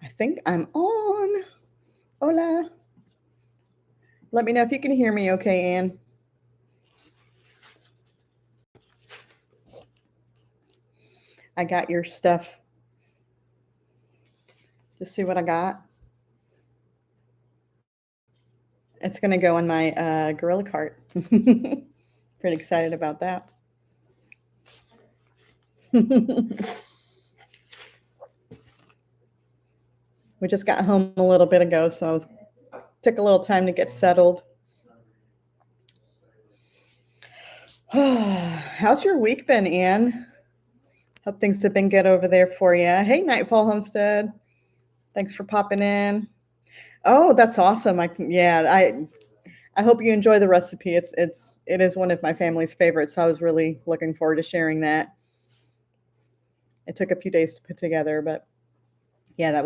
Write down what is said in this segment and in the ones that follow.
I think I'm on. Hola. Let me know if you can hear me okay, Ann. I got your stuff. Just see what I got. It's going to go in my gorilla cart. Pretty excited about that. We just got home a little bit ago, so took a little time to get settled. How's your week been, Ann? Hope things have been good over there for you. Hey, Nightfall Homestead. Thanks for popping in. Oh, that's awesome. I hope you enjoy the recipe. It is one of my family's favorites, so I was really looking forward to sharing that. It took a few days to put together, but yeah,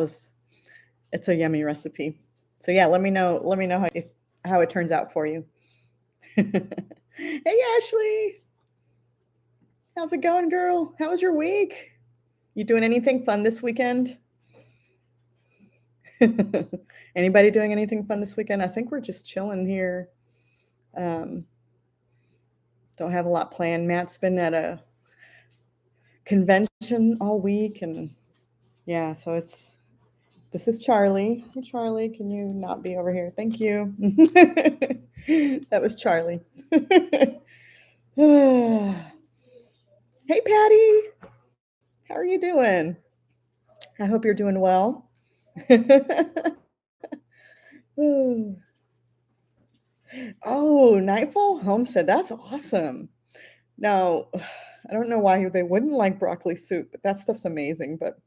it's a yummy recipe. So yeah, let me know how it turns out for you. Hey, Ashley. How's it going, girl? How was your week? You doing anything fun this weekend? Anybody doing anything fun this weekend? I think we're just chilling here. Don't have a lot planned. Matt's been at a convention all week, and yeah, so this is Charlie. Hey, Charlie, can you not be over here? Thank you. That was Charlie. Hey, Patty. How are you doing? I hope you're doing well. Oh, Nightfall Homestead. That's awesome. Now, I don't know why they wouldn't like broccoli soup, but that stuff's amazing. But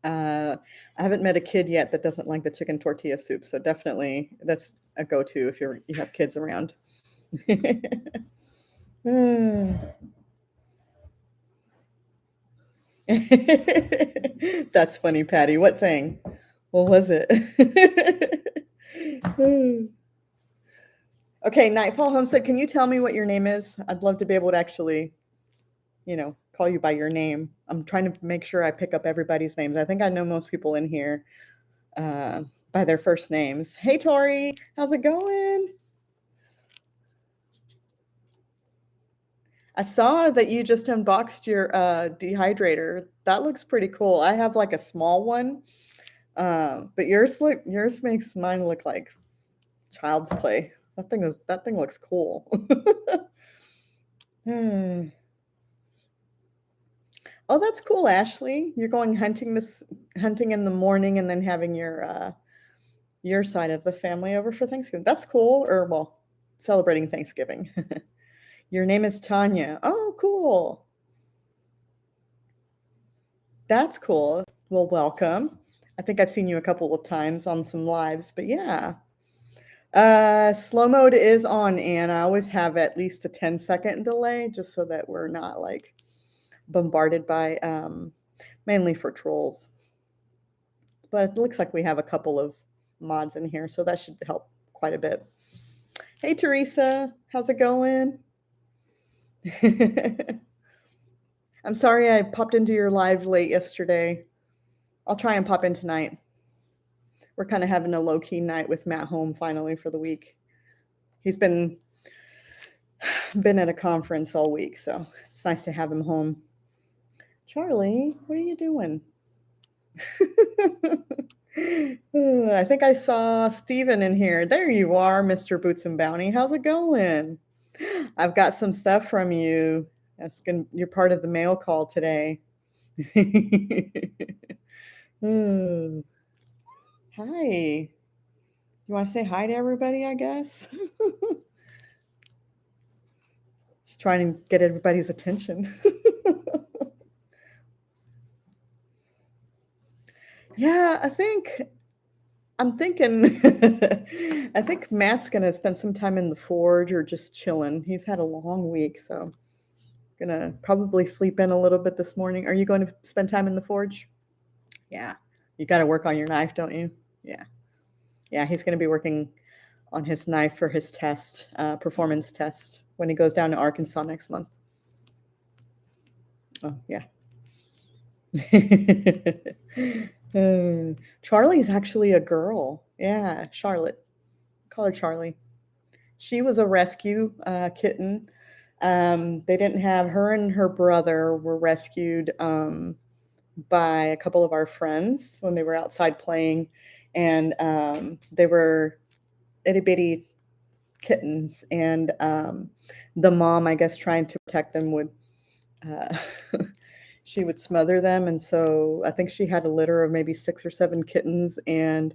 I haven't met a kid yet that doesn't like the chicken tortilla soup. So definitely that's a go-to if you have kids around. That's funny, Patty. What thing? What was it? Okay, Nightfall Homestead, can you tell me what your name is? I'd love to be able to actually, call you by your name. I'm trying to make sure I pick up everybody's names. I think I know most people in here by their first names. Hey, Tori, how's it going? I saw that you just unboxed your dehydrator. That looks pretty cool. I have like a small one, but yours makes mine look like child's play. That thing looks cool. Oh, that's cool, Ashley. You're going hunting in the morning and then having your side of the family over for Thanksgiving. That's cool, or well, celebrating Thanksgiving. Your name is Tanya. Oh, cool. That's cool. Well, welcome. I think I've seen you a couple of times on some lives, but yeah. Slow mode is on, and I always have at least a 10-second delay just so that we're not like bombarded by mainly for trolls. But it looks like we have a couple of mods in here, so that should help quite a bit. Hey, Teresa, how's it going? I'm sorry I popped into your live late yesterday. I'll try and pop in tonight. We're kind of having a low-key night with Matt home finally for the week. He's been at a conference all week, so it's nice to have him home. Charlie, what are you doing? I think I saw Steven in here. There you are, Mr. Boots and Bounty. How's it going? I've got some stuff from you. You're part of the mail call today. Hi. You want to say hi to everybody, I guess? Just trying to get everybody's attention. Yeah, I'm thinking I think Matt's gonna spend some time in the forge or just chilling. He's had a long week, so gonna probably sleep in a little bit this morning. Are you going to spend time in the forge? Yeah. You got to work on your knife, don't you? Yeah. Yeah, he's going to be working on his knife for his test, performance test, when he goes down to Arkansas next month. Oh, yeah. Charlie's actually a girl. Yeah, Charlotte. Call her Charlie. She was a rescue kitten. They didn't have her and her brother were rescued by a couple of our friends when they were outside playing, and they were itty bitty kittens. And the mom, I guess, trying to protect them, would uh, she would smother them, and so I think she had a litter of maybe 6 or 7 kittens and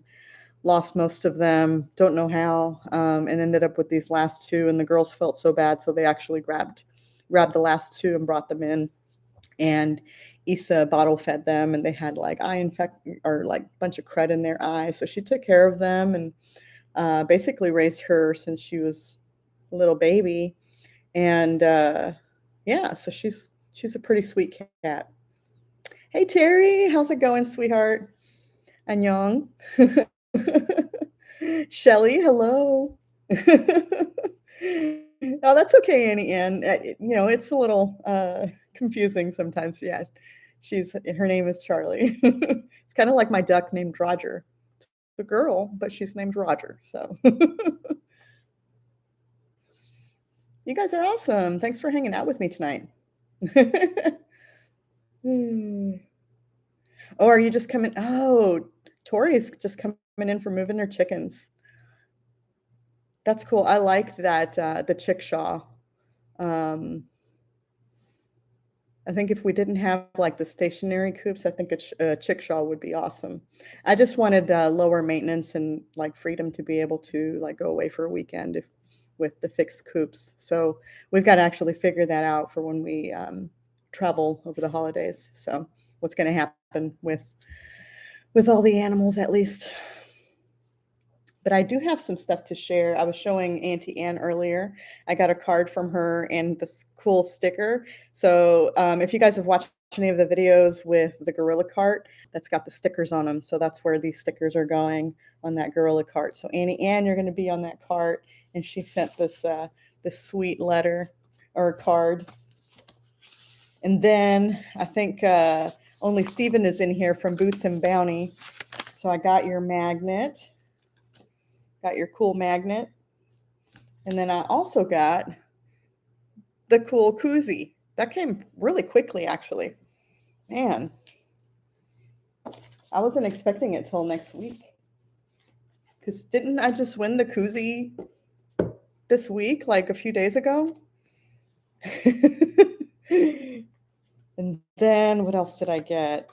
lost most of them. Don't know how, and ended up with these last 2. And the girls felt so bad, so they actually grabbed the last 2 and brought them in. And Issa bottle fed them, and they had like eye infect or like a bunch of crud in their eyes. So she took care of them and basically raised her since she was a little baby. And yeah, so she's a pretty sweet cat. Hey Terry, how's it going, sweetheart? Annyeong. Shelly, hello. Oh, that's okay, Annie Ann. It's a little confusing sometimes. Yeah, her name is Charlie. It's kind of like my duck named Roger. The girl, but she's named Roger. So you guys are awesome. Thanks for hanging out with me tonight. Oh, are you just coming? Oh, Tori's just coming in for moving her chickens. That's cool. I like that the chickshaw. Um, I think if we didn't have like the stationary coops, I think a chickshaw would be awesome. I just wanted lower maintenance and like freedom to be able to like go away for a weekend with the fixed coops. So we've got to actually figure that out for when we travel over the holidays. So what's going to happen with all the animals at least. But I do have some stuff to share. I was showing Auntie Anne earlier. I got a card from her and this cool sticker. So if you guys have watched any of the videos with the gorilla cart, that's got the stickers on them. So that's where these stickers are going, on that gorilla cart. So Auntie Anne, you're going to be on that cart. And she sent this sweet letter or card. And then I think only Stephen is in here from Boots and Bounty. So I got your magnet. Got your cool magnet. And then I also got the cool koozie. That came really quickly, actually. Man, I wasn't expecting it till next week. Because didn't I just win the koozie this week, like a few days ago? And then what else did I get?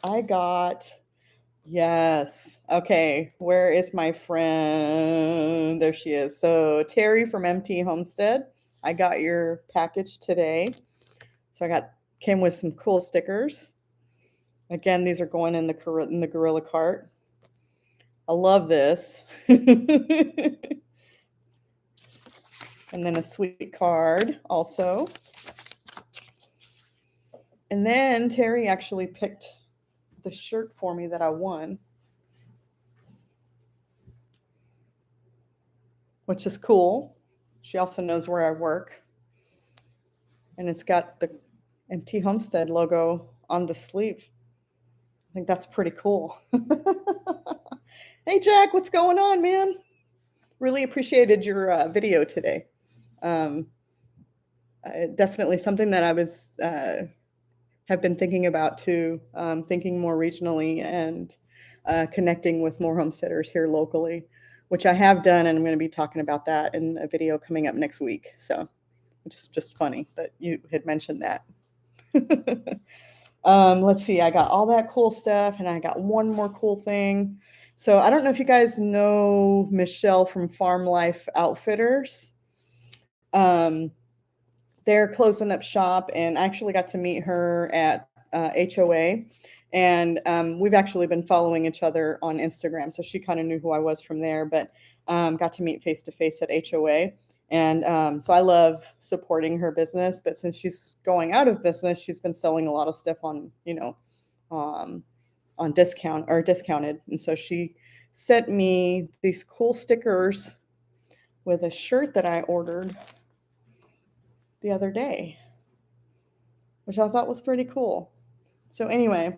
Yes. Okay. Where is my friend? There she is. So Terry from MT Homestead. I got your package today. So came with some cool stickers. Again, these are going in the gorilla cart. I love this. And then a sweet card also. And then Terry actually picked the shirt for me that I won, which is cool. She also knows where I work. And it's got the MT Homestead logo on the sleeve. I think that's pretty cool. Hey, Jack, what's going on, man? Really appreciated your video today. Definitely something that I was have been thinking about too, thinking more regionally and connecting with more homesteaders here locally, which I have done, and I'm going to be talking about that in a video coming up next week. So, which is just funny that you had mentioned that. Let's see, I got all that cool stuff, and I got one more cool thing. So I don't know if you guys know Michelle from Farm Life Outfitters. They're closing up shop, and I actually got to meet her at HOA. And we've actually been following each other on Instagram, so she kind of knew who I was from there, but got to meet face to face at HOA. And so I love supporting her business, but since she's going out of business, she's been selling a lot of stuff on, on discount or discounted. And so she sent me these cool stickers with a shirt that I ordered the other day, which I thought was pretty cool. So anyway,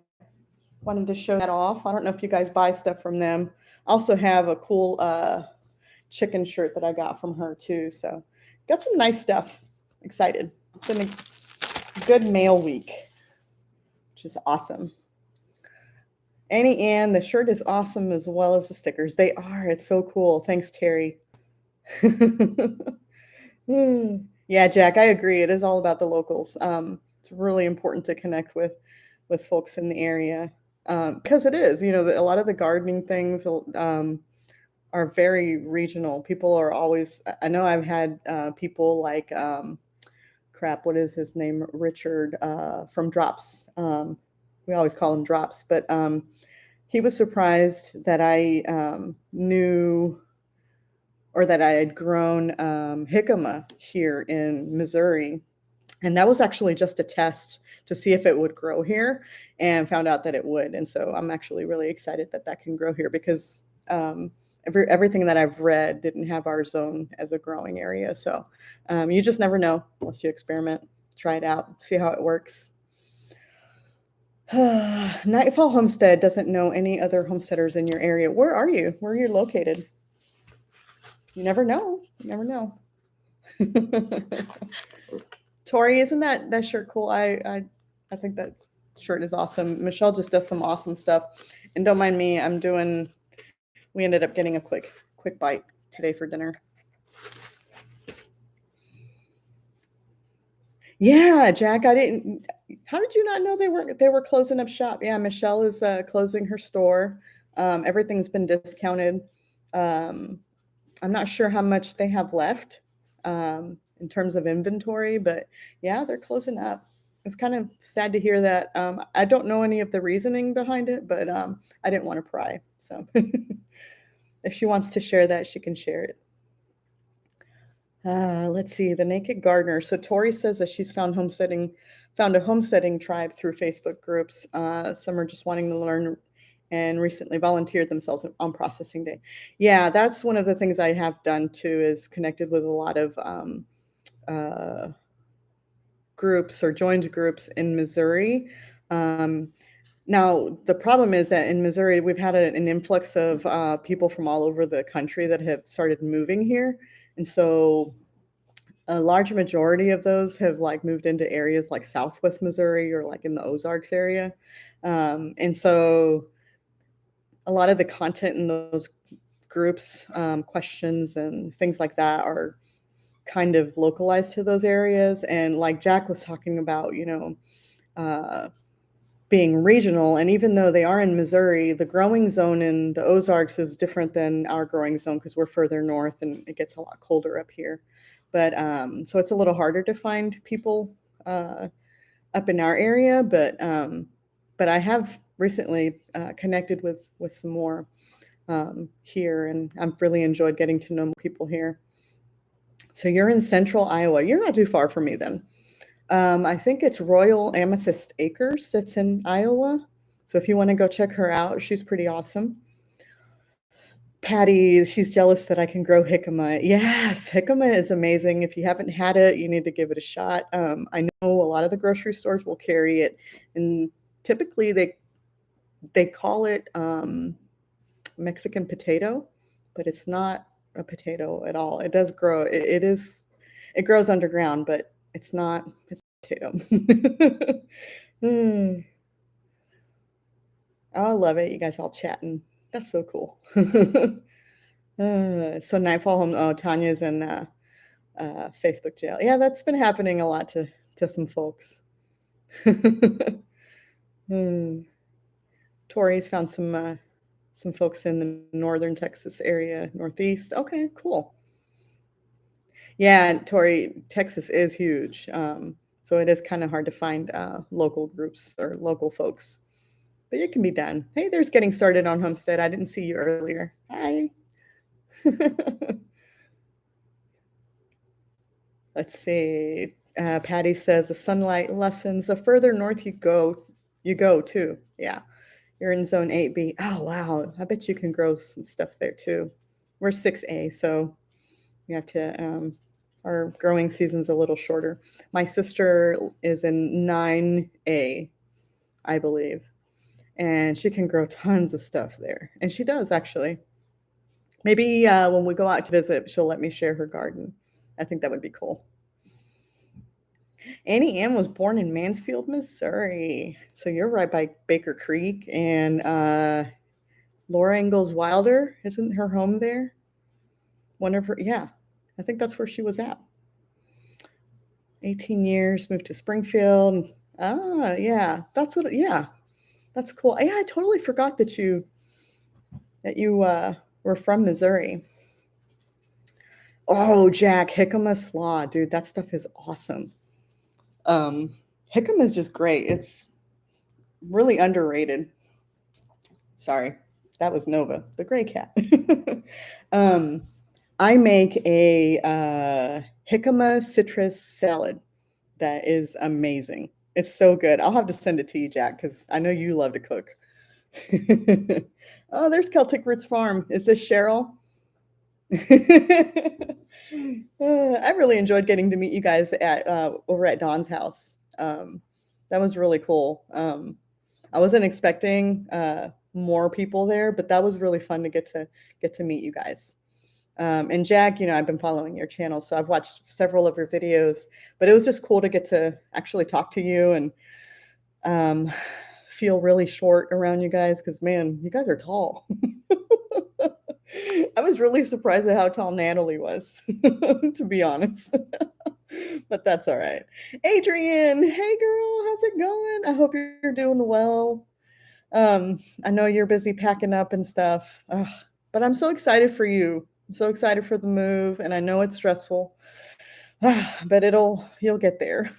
wanted to show that off. I don't know if you guys buy stuff from them. I also have a cool chicken shirt that I got from her too. So got some nice stuff. Excited. It's been a good mail week, which is awesome. Annie Ann, the shirt is awesome as well as the stickers. They are. It's so cool. Thanks, Terry. Yeah, Jack, I agree. It is all about the locals. It's really important to connect with folks in the area because it is. A lot of the gardening things are very regional. People are always. I know I've had people like crap. What is his name? Richard from Drops. We always call him Drops, but he was surprised that I knew or that I had grown jicama here in Missouri. And that was actually just a test to see if it would grow here, and found out that it would. And so I'm actually really excited that that can grow here because everything that I've read didn't have our zone as a growing area. So you just never know unless you experiment, try it out, see how it works. Nightfall Homestead doesn't know any other homesteaders in your area. Where are you? Where are you located? You never know. You never know. Tori, isn't that shirt cool? I think that shirt is awesome. Michelle just does some awesome stuff. And don't mind me, we ended up getting a quick bite today for dinner. Yeah, Jack, how did you not know they were closing up shop? Yeah, Michelle is closing her store. Everything's been discounted. I'm not sure how much they have left in terms of inventory, but yeah, they're closing up. It's kind of sad to hear that. I don't know any of the reasoning behind it, but I didn't want to pry. So if she wants to share that, she can share it. Let's see, the Naked Gardener. So Tori says that she's found a homesteading tribe through Facebook groups. Some are just wanting to learn and recently volunteered themselves on processing day. Yeah, that's one of the things I have done too, is connected with a lot of groups or joined groups in Missouri. Now, the problem is that in Missouri, we've had an influx of people from all over the country that have started moving here. And so a large majority of those have moved into areas like Southwest Missouri or in the Ozarks area. And so a lot of the content in those groups, questions and things like that, are kind of localized to those areas. And like Jack was talking about, being regional. And even though they are in Missouri, the growing zone in the Ozarks is different than our growing zone because we're further north and it gets a lot colder up here. But so it's a little harder to find people up in our area. But I have recently connected with some more here, and I've really enjoyed getting to know people here. So you're in central Iowa. You're not too far from me then. I think it's Royal Amethyst Acres that's in Iowa. So if you want to go check her out, she's pretty awesome. Patty, she's jealous that I can grow jicama. Yes, jicama is amazing. If you haven't had it, you need to give it a shot. I know a lot of the grocery stores will carry it, and typically they call it Mexican potato, but it's not a potato at all. It does grow. It grows underground, but it's not. It's a potato. I love it. You guys all chatting. That's so cool. So Nightfall Home. Oh, Tanya's in Facebook jail. Yeah, that's been happening a lot to some folks. Tori's found some folks in the northern Texas area, northeast. Okay, cool. Yeah, Tori, Texas is huge. So it is kind of hard to find local groups or local folks, but it can be done. Hey, there's Getting Started on Homestead. I didn't see you earlier. Hi. Let's see. Patty says the sunlight lessens. The further north you go too. Yeah. You're in zone 8B. Oh, wow. I bet you can grow some stuff there too. We're 6A, so we have to, our growing season's a little shorter. My sister is in 9A, I believe. and she can grow tons of stuff there. And she does, actually. Maybe when we go out to visit, she'll let me share her garden. I think that would be cool. Annie Ann was born in Mansfield, Missouri. So you're right by Baker Creek. And Laura Ingalls Wilder, isn't her home there? One of her, yeah, I think that's where she was at. 18 years, moved to Springfield. Ah, yeah, that's what, yeah, that's cool. Yeah, I totally forgot that you were from Missouri. Oh, Jack, Jicama slaw, dude, that stuff is awesome. Jicama is just great. It's really underrated. Sorry, that was Nova, the gray cat. I make a jicama citrus salad that is amazing. It's so good. I'll have to send it to you, Jack, because I know you love to cook. Oh, there's Celtic Roots Farm. Is this Cheryl? I really enjoyed getting to meet you guys at over at Dawn's house. That was really cool. I wasn't expecting more people there, but that was really fun to get to meet you guys. And Jack, I've been following your channel, so I've watched several of your videos, but it was just cool to get to actually talk to you and feel really short around you guys because, man, you guys are tall. I was really surprised at how tall Natalie was, to be honest. But that's all right. Adrian, hey girl, how's it going? I hope you're doing well. I know you're busy packing up and stuff, but I'm so excited for you. I'm so excited for the move, and I know it's stressful, but you'll get there.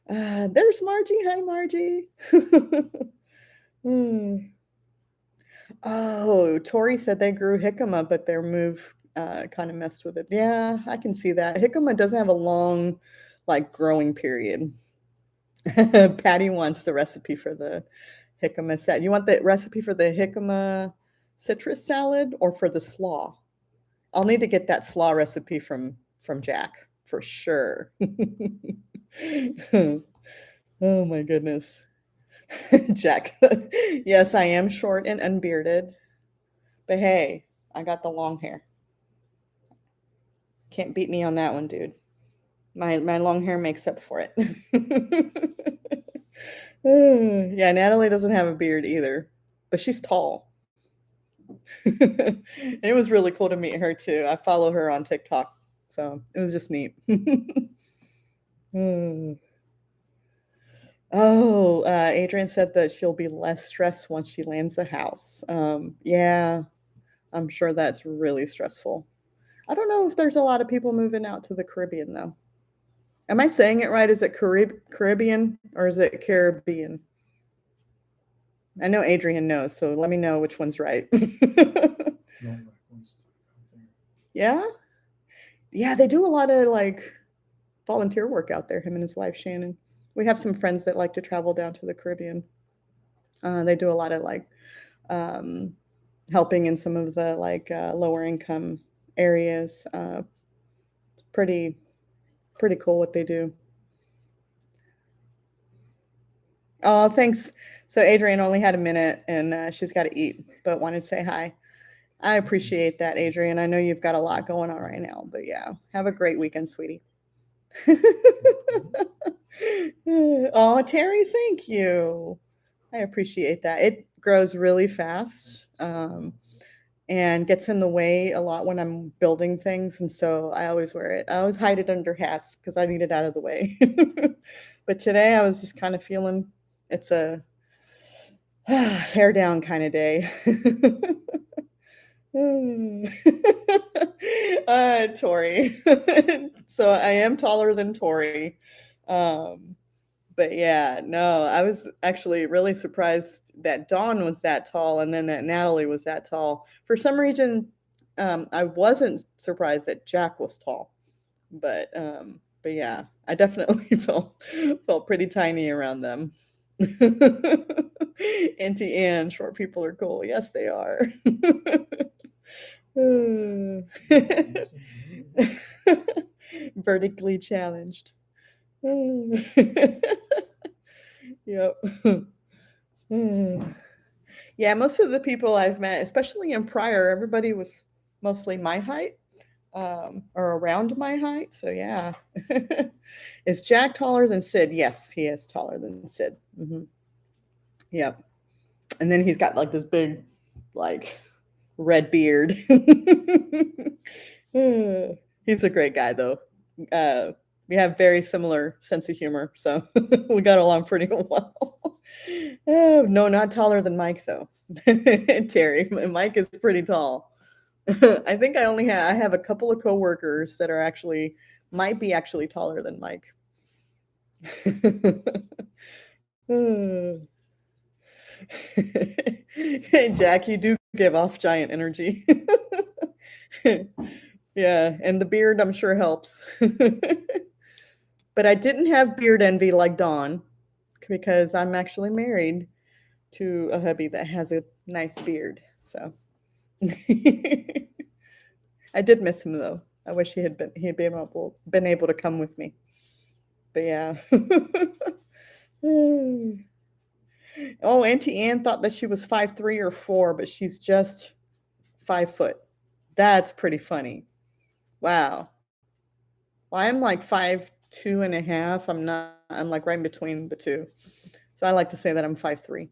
There's Margie. Hi, Margie. Oh, Tori said they grew jicama, but their move kind of messed with it. Yeah, I can see that. Jicama doesn't have a long, growing period. Patty wants the recipe for the jicama salad. You want the recipe for the jicama citrus salad or for the slaw? I'll need to get that slaw recipe from Jack for sure. Oh my goodness. Jack. Yes, I am short and unbearded. But hey, I got the long hair. Can't beat me on that one, dude. My long hair makes up for it. Yeah, Natalie doesn't have a beard either, but she's tall. And it was really cool to meet her too. I follow her on TikTok, so it was just neat. Oh, Adrian said that she'll be less stressed once she lands the house. Yeah, I'm sure that's really stressful. I don't know if there's a lot of people moving out to the Caribbean though. Am I saying it right? Is it Caribbean or is it Caribbean? I know Adrian knows, so let me know which one's right. Yeah? Yeah, they do a lot of volunteer work out there, him and his wife Shannon. We have some friends that like to travel down to the Caribbean. They do a lot of helping in some of the lower income areas. Pretty cool what they do. Oh, thanks. So Adrian only had a minute and she's got to eat, but wanted to say hi. I appreciate that, Adrian. I know you've got a lot going on right now, but yeah, have a great weekend, sweetie. Oh, Terry, thank you. I appreciate that. It grows really fast and gets in the way a lot when I'm building things. And so I always wear it. I always hide it under hats because I need it out of the way. But today I was just kind of feeling it's a hair down kind of day. Tori. So I am taller than Tori. But yeah, no, I was actually really surprised that Dawn was that tall and then that Natalie was that tall. For some reason, I wasn't surprised that Jack was tall. But yeah, I definitely felt pretty tiny around them. Auntie Anne, short people are cool. Yes, they are. Vertically challenged. Yep. Mm. Yeah, most of the people I've met, especially in Pryor, everybody was mostly my height, or around my height. So yeah. Is Jack taller than Sid? Yes, he is taller than Sid. Yep. And then he's got like this big, like, red beard. He's a great guy, though. We have very similar sense of humor, so we got along pretty well. Oh, no, not taller than Mike, though. Terry, Mike is pretty tall. I think I have a couple of coworkers that are actually might be actually taller than Mike. Jack, you do give off giant energy. Yeah, and the beard I'm sure helps. But I didn't have beard envy like Dawn because I'm actually married to a hubby that has a nice beard. So I did miss him though. I wish he'd been able to come with me. But yeah. Oh, Auntie Anne thought that she was 5'3" or 4, but she's just 5 foot. That's pretty funny. Wow. Well, I'm like 5'2" and a half. I'm like right in between the two. So I like to say that I'm 5'3".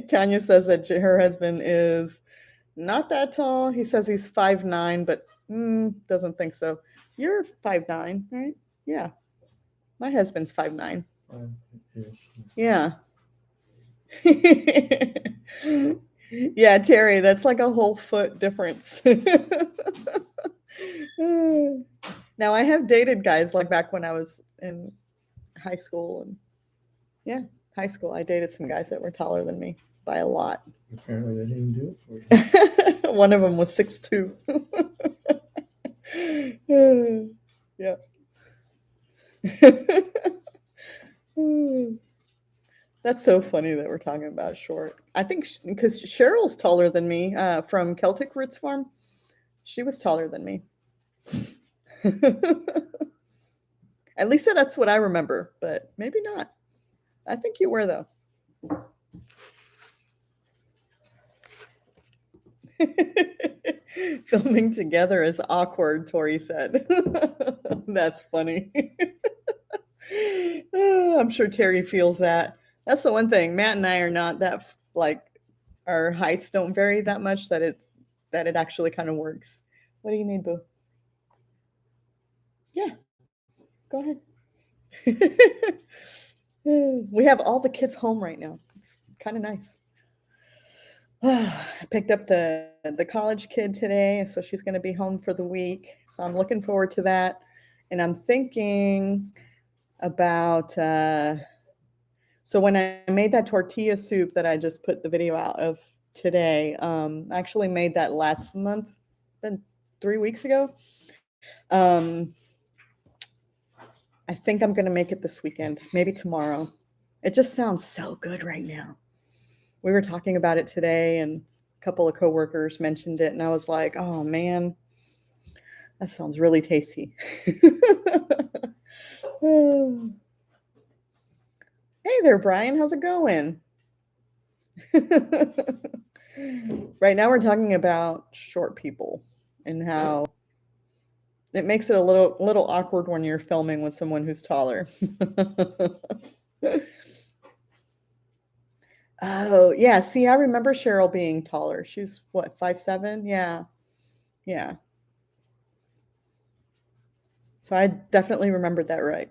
Tanya says that her husband is not that tall. He says he's 5'9", but doesn't think so. You're 5'9", right? Yeah. My husband's 5'9". Yeah. Yeah, Terry, that's like a whole foot difference. Now, I have dated guys like back when I was in high school, and yeah, high school, I dated some guys that were taller than me by a lot. Apparently, they didn't do it for you. One of them was 6'2". Yeah. That's so funny that we're talking about short. I think because Cheryl's taller than me from Celtic Roots Farm. She was taller than me. At least that's what I remember, but maybe not. I think you were, though. Filming together is awkward, Tori said. That's funny. I'm sure Terry feels that. That's the one thing. Matt and I are not that like our heights don't vary that much that it actually kind of works. What do you need, Boo? Yeah, go ahead. We have all the kids home right now. It's kind of nice. I picked up the college kid today, so she's going to be home for the week. So I'm looking forward to that, and I'm thinking about. So when I made that tortilla soup that I just put the video out of today, I actually made that last month, been 3 weeks ago. I think I'm going to make it this weekend, maybe tomorrow. It just sounds so good right now. We were talking about it today, and a couple of coworkers mentioned it, and I was like, oh man, that sounds really tasty. Hey there, Brian. How's it going? Right now we're talking about short people and how it makes it a little awkward when you're filming with someone who's taller. Oh, yeah. See, I remember Cheryl being taller. She's what, 5'7"? Yeah. Yeah. So I definitely remembered that right.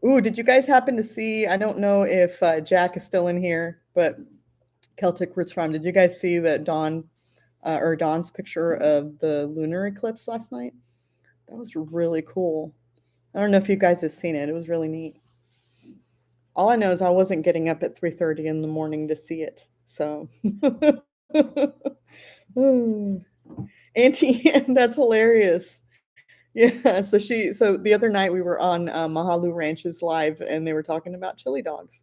Ooh, did you guys happen to see? I don't know if Jack is still in here, but Celtic Roots Farm. Did you guys see that Dawn's picture of the lunar eclipse last night? That was really cool. I don't know if you guys have seen it. It was really neat. All I know is I wasn't getting up at 3:30 in the morning to see it. So, Auntie Ann, that's hilarious. Yeah, so the other night we were on Mahalu Ranch's live and they were talking about chili dogs.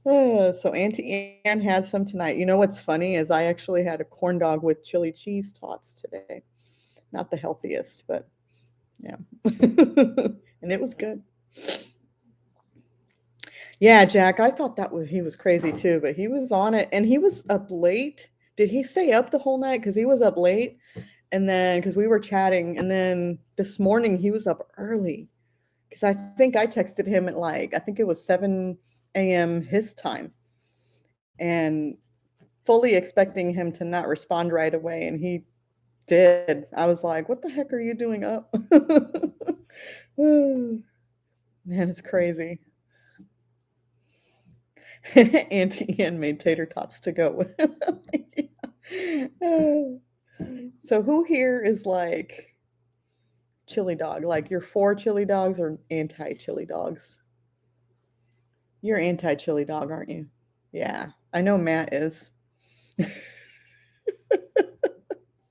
So Auntie Ann had some tonight. You know what's funny is I actually had a corn dog with chili cheese tots today. Not the healthiest, but Yeah. And it was good. Yeah, Jack, I thought he was crazy too, but he was on it and he was up late. Did he stay up the whole night? Because he was up late. And then because we were chatting, and then this morning he was up early. Because I think I texted him at I think it was 7 a.m. his time. And fully expecting him to not respond right away. And he did. I was like, what the heck are you doing up? Man, it's crazy. Auntie Ann made tater tots to go with. So who here is like chili dog? Like you're for chili dogs or anti-chili dogs? You're anti-chili dog, aren't you? Yeah, I know Matt is.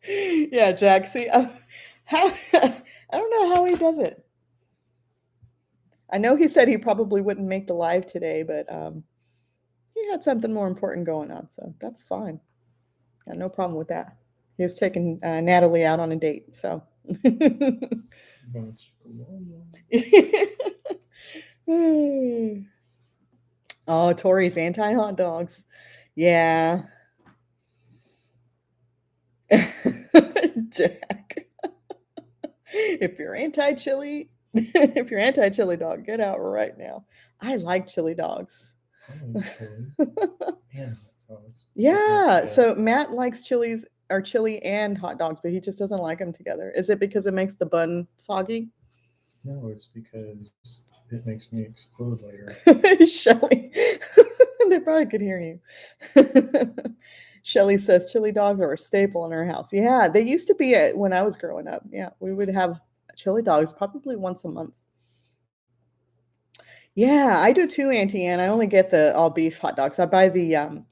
Yeah, Jack. See, how I don't know how he does it. I know he said he probably wouldn't make the live today, but he had something more important going on, so that's fine. Got no problem with that. He was taking Natalie out on a date, so. Oh, Tori's anti-hot dogs. Yeah. Jack. If you're anti-chili dog, get out right now. I like chili dogs. I like chili and hot dogs. Yeah, so Matt likes chili and hot dogs, but he just doesn't like them together. Is it because it makes the bun soggy? No, it's because it makes me explode later. Shelly, they probably could hear you. Shelly says chili dogs are a staple in our house. Yeah, they used to be it when I was growing up. Yeah, we would have chili dogs probably once a month. Yeah, I do too, Auntie Ann. I only get the all beef hot dogs. I buy the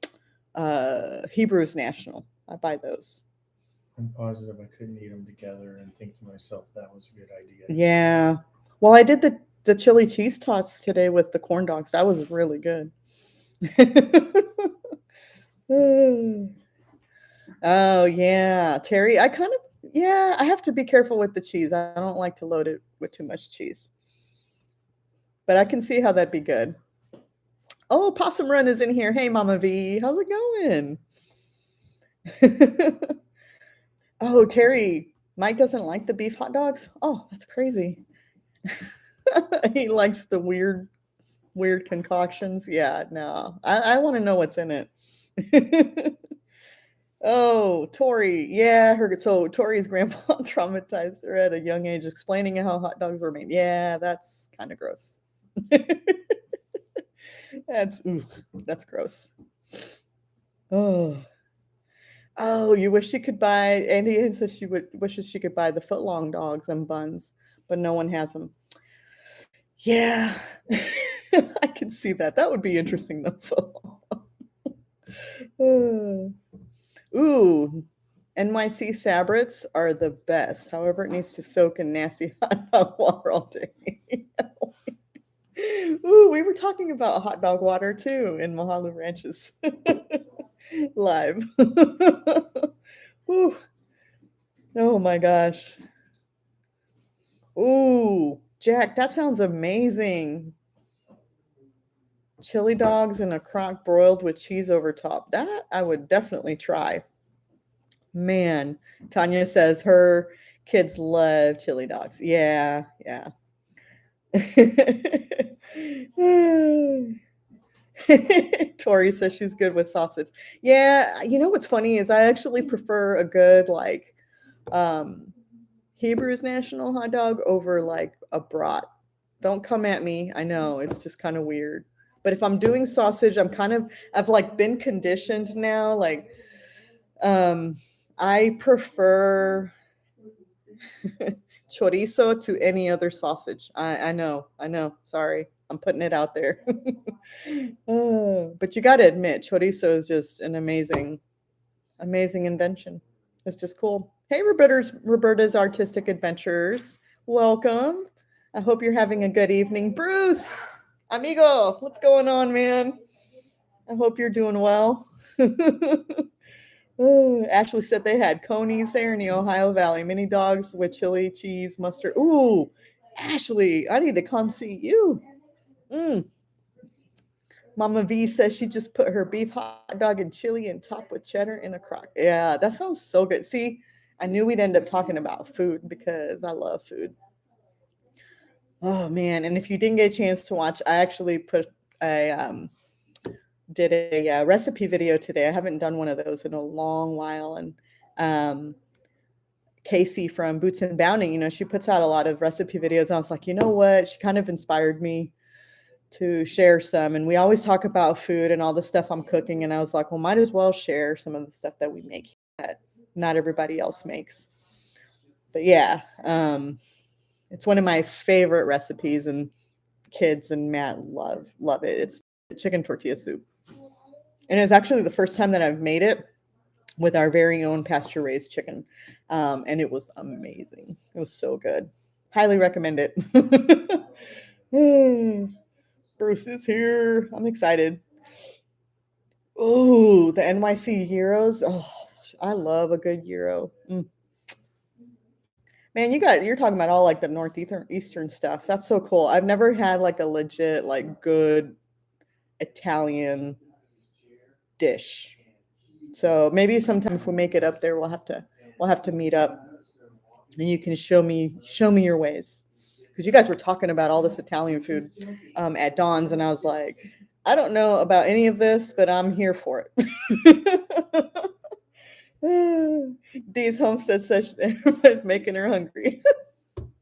Hebrews National. I buy those. I'm positive I couldn't eat them together and think to myself that was a good idea. Yeah. Well, I did the chili cheese tots today with the corn dogs. That was really good. Oh, yeah. Terry, I have to be careful with the cheese. I don't like to load it with too much cheese. But I can see how that'd be good. Oh, Possum Run is in here. Hey, Mama V. How's it going? Oh, Terry, Mike doesn't like the beef hot dogs? Oh, that's crazy. He likes the weird concoctions. Yeah, no. I want to know what's in it. Oh, Tori. Yeah, Tori's grandpa traumatized her at a young age, explaining how hot dogs were made. Yeah, that's kind of gross. That's gross. Oh, you wish you could buy. Andy says wishes she could buy the footlong dogs and buns, but no one has them. Yeah, I can see that. That would be interesting though. Ooh, NYC Sabrits are the best. However, it needs to soak in nasty hot water all day. Ooh, we were talking about hot dog water too in Mahalo Ranches live. Ooh. Oh my gosh. Ooh, Jack, that sounds amazing. Chili dogs in a crock broiled with cheese over top. That I would definitely try. Man, Tanya says her kids love chili dogs. Yeah, yeah. Tori says she's good with sausage. Yeah, you know what's funny is I actually prefer a good Hebrews National hot dog over like a brat. Don't come at me. I know it's just kind of weird. But if I'm doing sausage, I've like been conditioned now. I prefer chorizo to any other sausage. I know. Sorry. I'm putting it out there. But you got to admit, chorizo is just an amazing invention. It's just cool. Hey, Roberta's Artistic Adventures. Welcome. I hope you're having a good evening. Bruce, amigo, what's going on, man? I hope you're doing well. Oh, Ashley said they had conies there in the Ohio Valley, mini dogs with chili, cheese, mustard. Ooh, Ashley, I need to come see you. Mm. Mama V says she just put her beef hot dog and chili and topped with cheddar in a crock. Yeah, that sounds so good. See, I knew we'd end up talking about food because I love food. Oh man! And if you didn't get a chance to watch, I actually did a recipe video today. I haven't done one of those in a long while, and Casey from Boots and Bounding, she puts out a lot of recipe videos. And I was like, you know what? She kind of inspired me to share some. And we always talk about food and all the stuff I'm cooking. And I was like, well, might as well share some of the stuff that we make that not everybody else makes. But yeah, it's one of my favorite recipes, and kids and Matt love it. It's chicken tortilla soup. And it's actually the first time that I've made it with our very own pasture raised chicken. And it was amazing. It was so good. Highly recommend it. Bruce is here. I'm excited. Oh, the NYC gyros. Oh, I love a good gyro. Man, you're talking about all like the northeastern stuff. That's so cool. I've never had like a legit, like good Italian dish. So maybe sometime if we make it up there, we'll have to meet up, and you can show me your ways, because you guys were talking about all this Italian food at Dawn's, and I was like, I don't know about any of this, but I'm here for it. Dee's Homestead says everybody's making her hungry,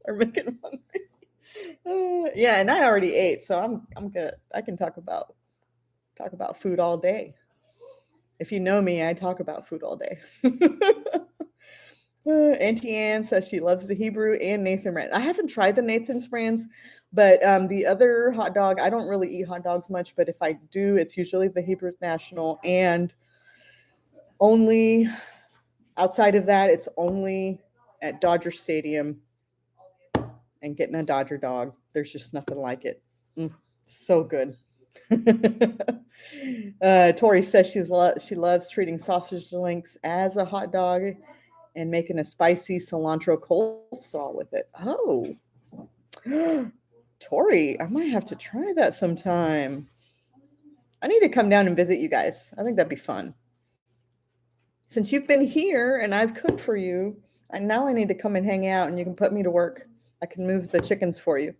or making her hungry. Yeah, and I already ate, so I'm good. I can talk about food all day. If you know me, I talk about food all day. Auntie Ann says she loves the Hebrew and Nathan brands. I haven't tried the Nathan's brands, but the other hot dog, I don't really eat hot dogs much, but if I do, it's usually the Hebrew National, and only outside of that, it's only at Dodger Stadium and getting a Dodger dog. There's just nothing like it. So good. Tori says she loves treating sausage links as a hot dog and making a spicy cilantro coleslaw with it. Oh, Tori, I might have to try that sometime. I need to come down and visit you guys. I think that'd be fun. Since you've been here and I've cooked for you, and now I need to come and hang out, and you can put me to work. I can move the chickens for you.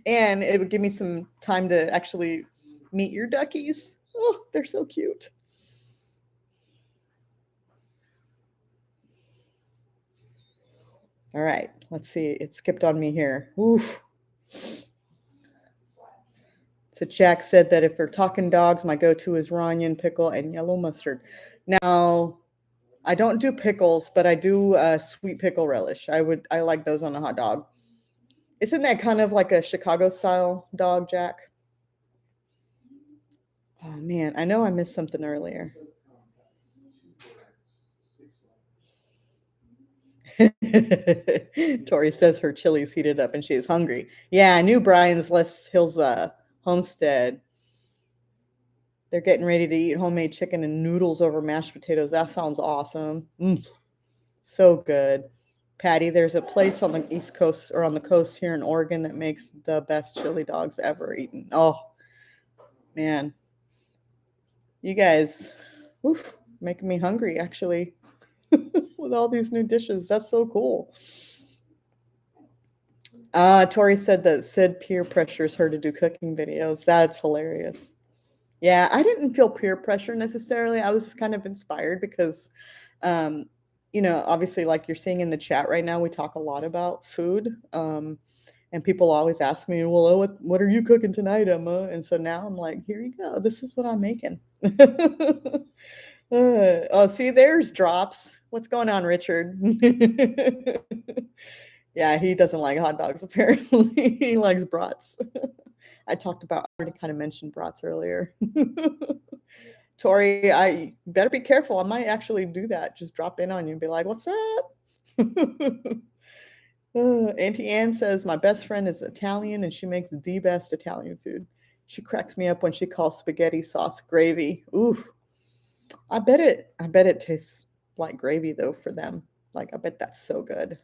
And it would give me some time to actually meet your duckies. Oh, they're so cute. All right, let's see. It skipped on me here. Oof. So Jack said that if we're talking dogs, my go-to is raw onion, pickle, and yellow mustard. Now, I don't do pickles, but I do sweet pickle relish. I like those on a hot dog. Isn't that kind of like a Chicago style dog, Jack? Oh man, I know I missed something earlier. Tori says her chili's heated up and she is hungry. Yeah, I knew Brian's Les Hills homestead. They're getting ready to eat homemade chicken and noodles over mashed potatoes. That sounds awesome. So good. Patty, there's a place on the East Coast or on the coast here in Oregon that makes the best chili dogs ever eaten. Oh, man. You guys, making me hungry, actually, with all these new dishes. That's so cool. Tori said that Sid peer pressures her to do cooking videos. That's hilarious. Yeah, I didn't feel peer pressure necessarily. I was just kind of inspired because, obviously, like you're seeing in the chat right now, we talk a lot about food. And people always ask me, well, what are you cooking tonight, Emma? And so now I'm like, here you go. This is what I'm making. Oh, see, there's drops. What's going on, Richard? Yeah, he doesn't like hot dogs, apparently. He likes brats. I already kind of mentioned brats earlier. Tori, I better be careful. I might actually do that. Just drop in on you and be like, what's up? Auntie Ann says, my best friend is Italian and she makes the best Italian food. She cracks me up when she calls spaghetti sauce gravy. Ooh. I bet it tastes like gravy though for them. Like I bet that's so good.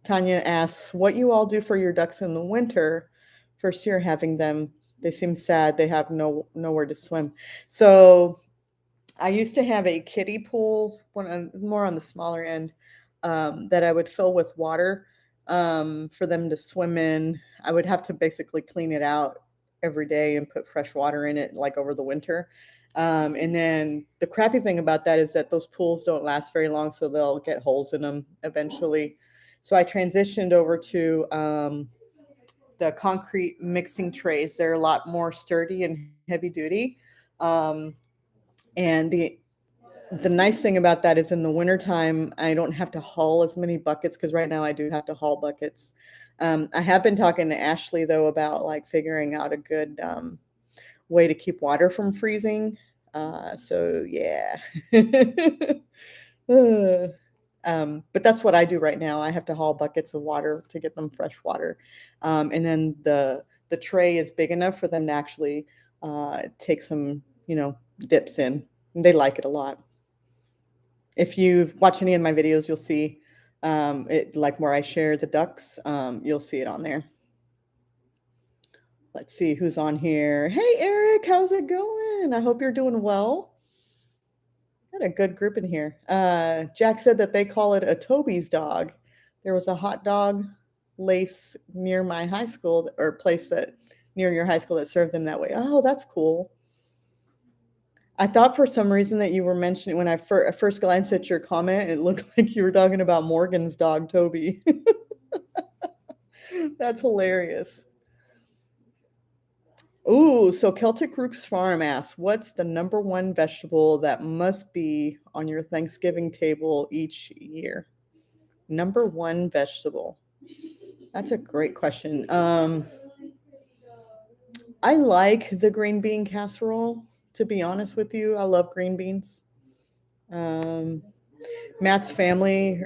Tanya asks, "What you all do for your ducks in the winter? First year having them, they seem sad. They have nowhere to swim." So I used to have a kiddie pool, more on the smaller end, that I would fill with water for them to swim in. I would have to basically clean it out every day and put fresh water in it, like over the winter. And then the crappy thing about that is that those pools don't last very long, so they'll get holes in them eventually. So I transitioned over to the concrete mixing trays. They're a lot more sturdy and heavy duty. Um, and the nice thing about that is in the wintertime, I don't have to haul as many buckets because right now I do have to haul buckets. I have been talking to Ashley though about like figuring out a good way to keep water from freezing. So yeah. But that's what I do right now. I have to haul buckets of water to get them fresh water. And then the tray is big enough for them to actually take some, dips in. They like it a lot. If you've watched any of my videos, you'll see it like where I share the ducks. You'll see it on there. Let's see who's on here. Hey, Eric, how's it going? I hope you're doing well. Got a good group in here. Jack said that they call it a Toby's dog. There was a hot dog place near my high school, or place that near your high school that served them that way. Oh, that's cool. I thought for some reason that you were mentioning when I first glanced at your comment, it looked like you were talking about Morgan's dog, Toby. That's hilarious. Ooh, so Celtic Roots Farm asks, what's the number one vegetable that must be on your Thanksgiving table each year? Number one vegetable. That's a great question. I like the green bean casserole, to be honest with you. I love green beans. Matt's family,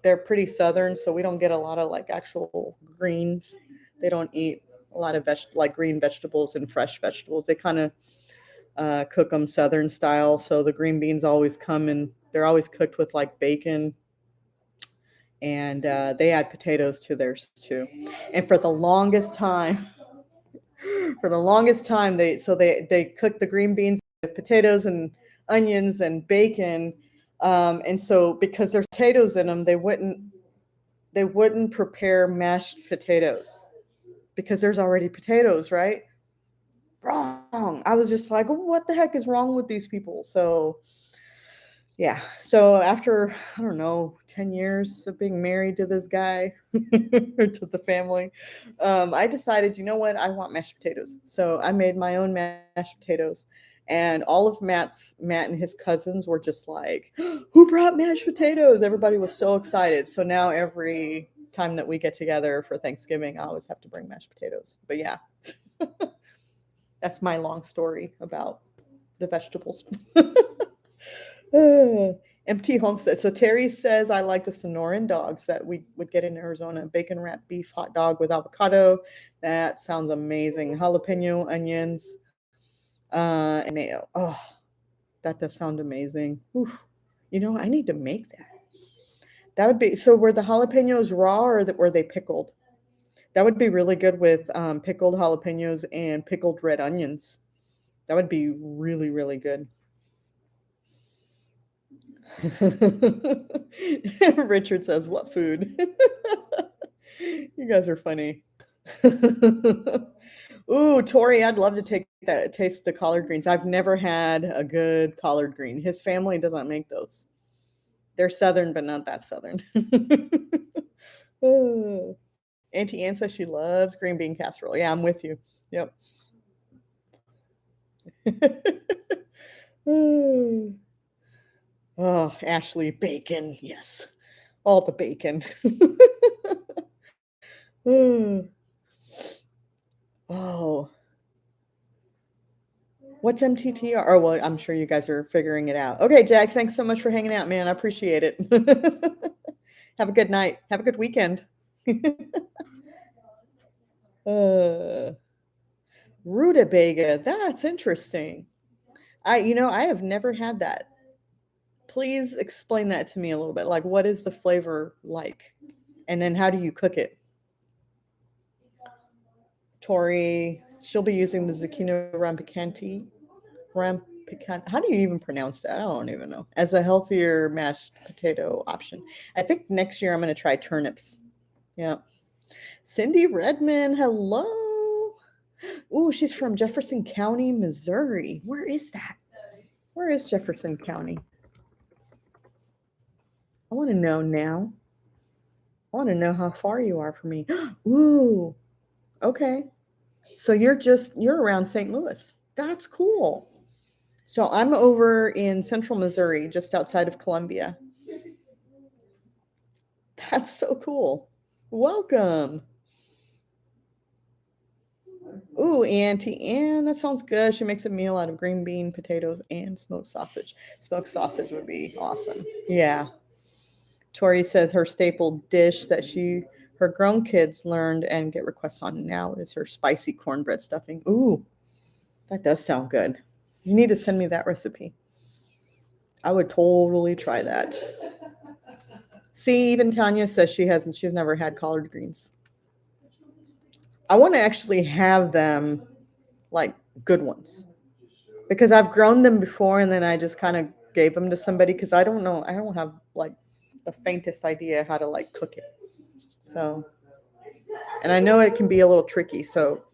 they're pretty southern, so we don't get a lot of like actual greens. They don't eat a lot of like green vegetables and fresh vegetables. They kind of cook them southern style. So the green beans always come and they're always cooked with like bacon, and they add potatoes to theirs too. And for the longest time, they cook the green beans with potatoes and onions and bacon. And so because there's potatoes in them, they wouldn't prepare mashed potatoes because there's already potatoes, right? Wrong. I was just like, what the heck is wrong with these people? So yeah. So after, I don't know, 10 years of being married to this guy, to the family, I decided, you know what? I want mashed potatoes. So I made my own mashed potatoes. And all of Matt and his cousins were just like, who brought mashed potatoes? Everybody was so excited. So now every time that we get together for Thanksgiving, I always have to bring mashed potatoes. But yeah, that's my long story about the vegetables. MT Homestead. So Terry says, I like the Sonoran dogs that we would get in Arizona. Bacon wrapped beef hot dog with avocado. That sounds amazing. Jalapeno, onions, and mayo. Oh, that does sound amazing. Oof. I need to make that. That would be, so were the jalapenos raw or were they pickled? That would be really good with pickled jalapenos and pickled red onions. That would be really, really good. Richard says, what food? You guys are funny. Ooh, Tori, I'd love to taste the collard greens. I've never had a good collard green. His family doesn't make those. They're southern, but not that southern. Auntie Anne says she loves green bean casserole. Yeah, I'm with you. Yep. Oh, Ashley, bacon. Yes. All the bacon. Oh. What's MTTR? Oh, well, I'm sure you guys are figuring it out. Okay, Jack, thanks so much for hanging out, man. I appreciate it. Have a good night. Have a good weekend. Rutabaga. That's interesting. I have never had that. Please explain that to me a little bit. Like, what is the flavor like? And then how do you cook it? Tori, she'll be using the zucchini rampicante. How do you even pronounce that? I don't even know. As a healthier mashed potato option. I think next year I'm going to try turnips. Yeah. Cindy Redmond, hello. Ooh, she's from Jefferson County, Missouri. Where is that? Where is Jefferson County? I want to know now. I want to know how far you are from me. Ooh, okay. So you're around St. Louis. That's cool. So I'm over in central Missouri, just outside of Columbia. That's so cool. Welcome. Ooh, Auntie Anne, that sounds good. She makes a meal out of green bean, potatoes, and smoked sausage. Smoked sausage would be awesome. Yeah. Tori says her staple dish that her grown kids learned and get requests on now is her spicy cornbread stuffing. Ooh, that does sound good. You need to send me that recipe. I would totally try that. See, even Tanya says she's never had collard greens. I want to actually have them like good ones because I've grown them before and then I just kind of gave them to somebody because I don't know. I don't have like the faintest idea how to like cook it. So, and I know it can be a little tricky. So,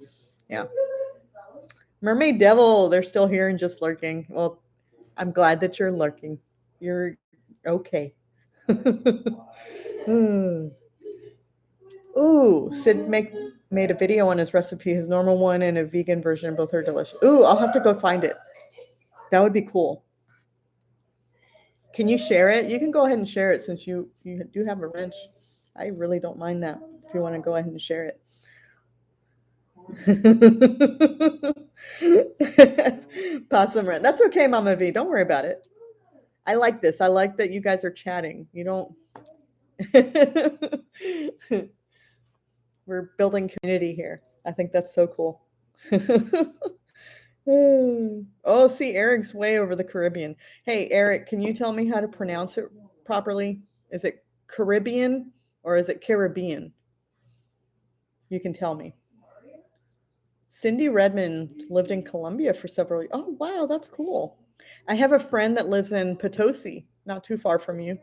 yeah. Mermaid Devil, they're still here and just lurking. Well, I'm glad that you're lurking. You're okay. Ooh, Sid made a video on his recipe, his normal one and a vegan version. Both are delicious. Ooh, I'll have to go find it. That would be cool. Can you share it? You can go ahead and share it since you do have a wrench. I really don't mind that if you want to go ahead and share it. Possum rent. That's okay, Mama V. Don't worry about it. I like this. I like that you guys are chatting. You don't. We're building community here. I think that's so cool. Oh, see, Eric's way over the Caribbean. Hey, Eric, can you tell me how to pronounce it properly? Is it Caribbean or is it Caribbean? You can tell me. Cindy Redmond lived in Colombia for several years. Oh, wow, that's cool. I have a friend that lives in Potosi, not too far from you.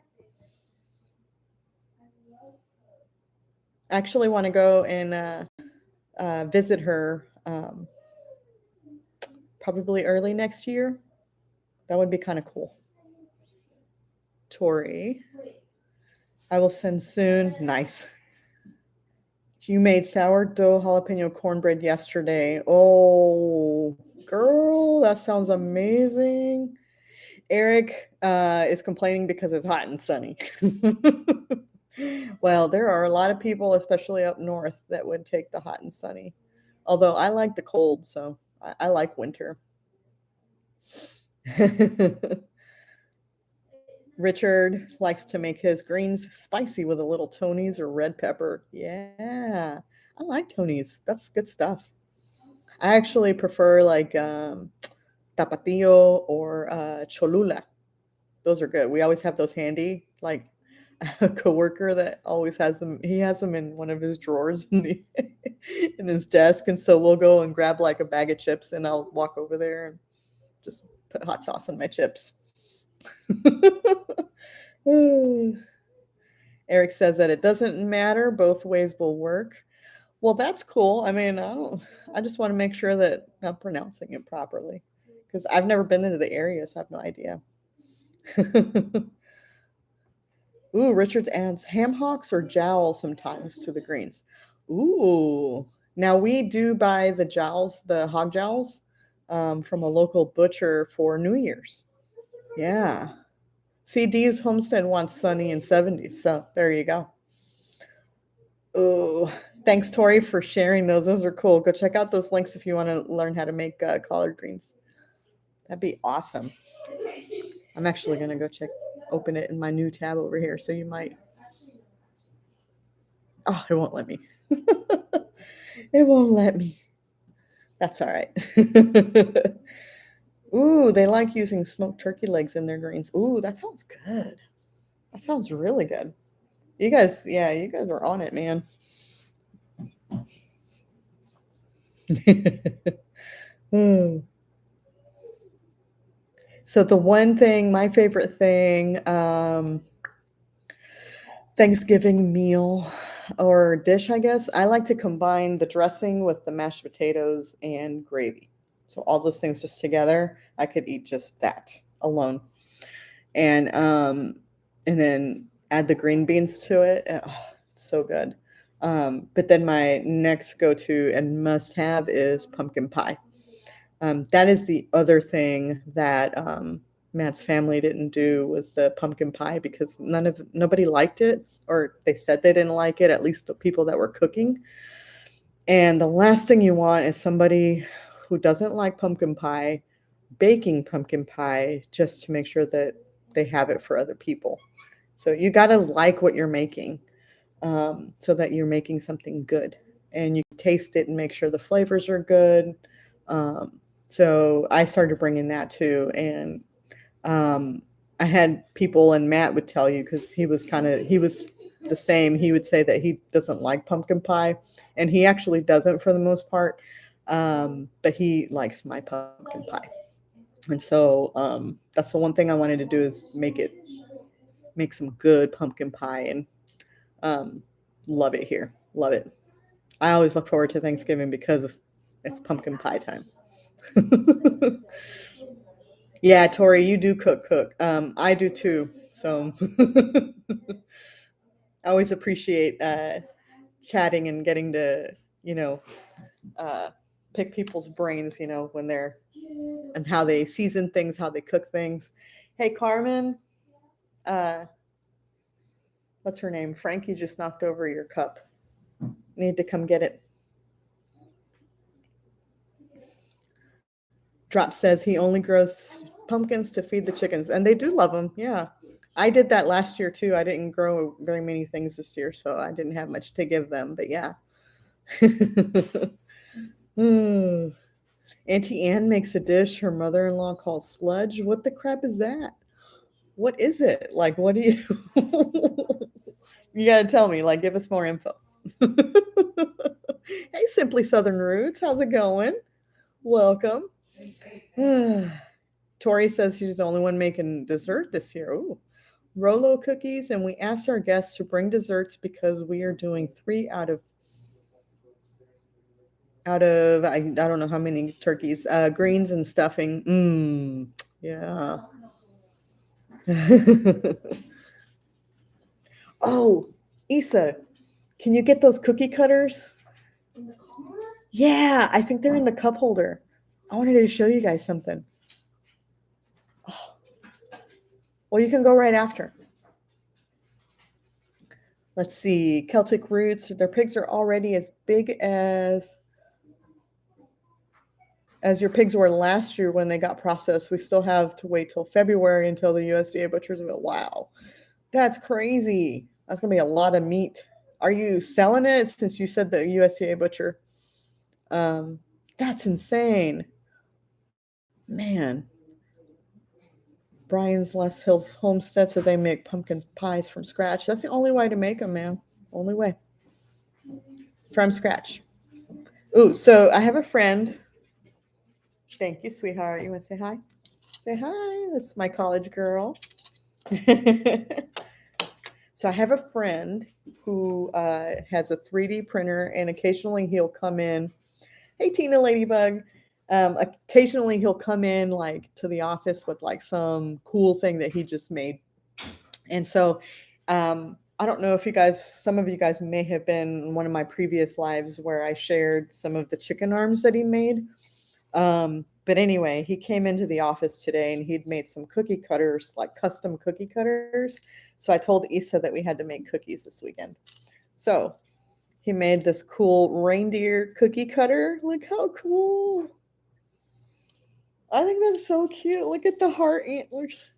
I actually want to go and visit her probably early next year. That would be kind of cool. Tori, I will send soon. Nice. You made sourdough jalapeno cornbread yesterday. Oh, girl, that sounds amazing. Eric is complaining because it's hot and sunny. Well, there are a lot of people, especially up north, that would take the hot and sunny. Although I like the cold, so I like winter. Richard likes to make his greens spicy with a little Tony's or red pepper. Yeah, I like Tony's. That's good stuff. I actually prefer like tapatio or cholula. Those are good. We always have those handy. Like a coworker that always has them. He has them in one of his drawers in his desk, and so we'll go and grab like a bag of chips, and I'll walk over there and just put hot sauce on my chips. Eric says that it doesn't matter, both ways will work. Well, that's cool. I mean, I just want to make sure that I'm pronouncing it properly because I've never been into the area, so I have no idea. Ooh, Richard adds ham hocks or jowl sometimes to the greens. Ooh, now we do buy the jowls, the hog jowls, from a local butcher for New Year's. Yeah. CD's Homestead wants Sonnie in 70s, so there you go. Oh, thanks, Tori, for sharing those. Those are cool. Go check out those links if you want to learn how to make collard greens. That'd be awesome. I'm actually going to go open it in my new tab over here, so you might. Oh, it won't let me. It won't let me. That's all right. Ooh, they like using smoked turkey legs in their greens. Ooh, that sounds good. That sounds really good. You guys, yeah, you guys are on it, man. Hmm. So the one thing, my favorite thing, Thanksgiving meal or dish, I guess, I like to combine the dressing with the mashed potatoes and gravy. So all those things just together, I could eat just that alone. And and then add the green beans to it. And, oh, it's so good. But then my next go-to and must-have is pumpkin pie. That is the other thing that Matt's family didn't do was the pumpkin pie because nobody liked it, or they said they didn't like it, at least the people that were cooking. And the last thing you want is somebody who doesn't like pumpkin pie baking pumpkin pie just to make sure that they have it for other people. So you got to like what you're making, so that you're making something good and you can taste it and make sure the flavors are good. So I started bringing that too. And um, I had people, and Matt would tell you because he was the same. He would say that he doesn't like pumpkin pie, and he actually doesn't for the most part. But he likes my pumpkin pie. And so that's the one thing I wanted to do is make some good pumpkin pie and um, love it here. Love it. I always look forward to Thanksgiving because it's pumpkin pie time. Yeah, Tori, you do cook. I do too. So I always appreciate chatting and getting to, you know, uh, pick people's brains, when they're and how they season things, how they cook things. Hey, Carmen, uh, what's her name? Frankie just knocked over your cup. Need to come get it. Drop says he only grows pumpkins to feed the chickens, and they do love them. Yeah, I did that last year too. I didn't grow very many things this year, so I didn't have much to give them. But yeah. Hmm. Auntie Anne makes a dish her mother-in-law calls sludge. What the crap is that? What is it? Like, what do you? You gotta tell me. Like, give us more info. Hey, Simply Southern Roots, how's it going? Welcome. Tori says she's the only one making dessert this year. Ooh. Rolo cookies, and we asked our guests to bring desserts because we are doing 3 out of I don't know how many turkeys, greens and stuffing. Yeah. Oh, Issa, can you get those cookie cutters? Yeah, I think they're in the cup holder. I wanted to show you guys something. Oh, well, you can go right after. Let's see. Celtic roots. Their pigs are already as big as your pigs were last year when they got processed. We still have to wait till February until the USDA butchers will. Wow, that's crazy. That's gonna be a lot of meat. Are you selling it since you said the USDA butcher? That's insane, man. Brian's Les Hills Homestead, so they make pumpkin pies from scratch. That's the only way to make them, man. Only way. From scratch. Ooh, so I have a friend. Thank you, sweetheart. You want to say hi? Say hi. That's my college girl. So I have a friend who has a 3D printer, and occasionally he'll come in. Hey, Tina Ladybug. Occasionally he'll come in like to the office with like some cool thing that he just made. And so I don't know if some of you guys may have been in one of my previous lives where I shared some of the chicken arms that he made. But anyway, he came into the office today and he'd made some cookie cutters, like custom cookie cutters. So I told Issa that we had to make cookies this weekend. So he made this cool reindeer cookie cutter. Look how cool. I think that's so cute. Look at the heart antlers.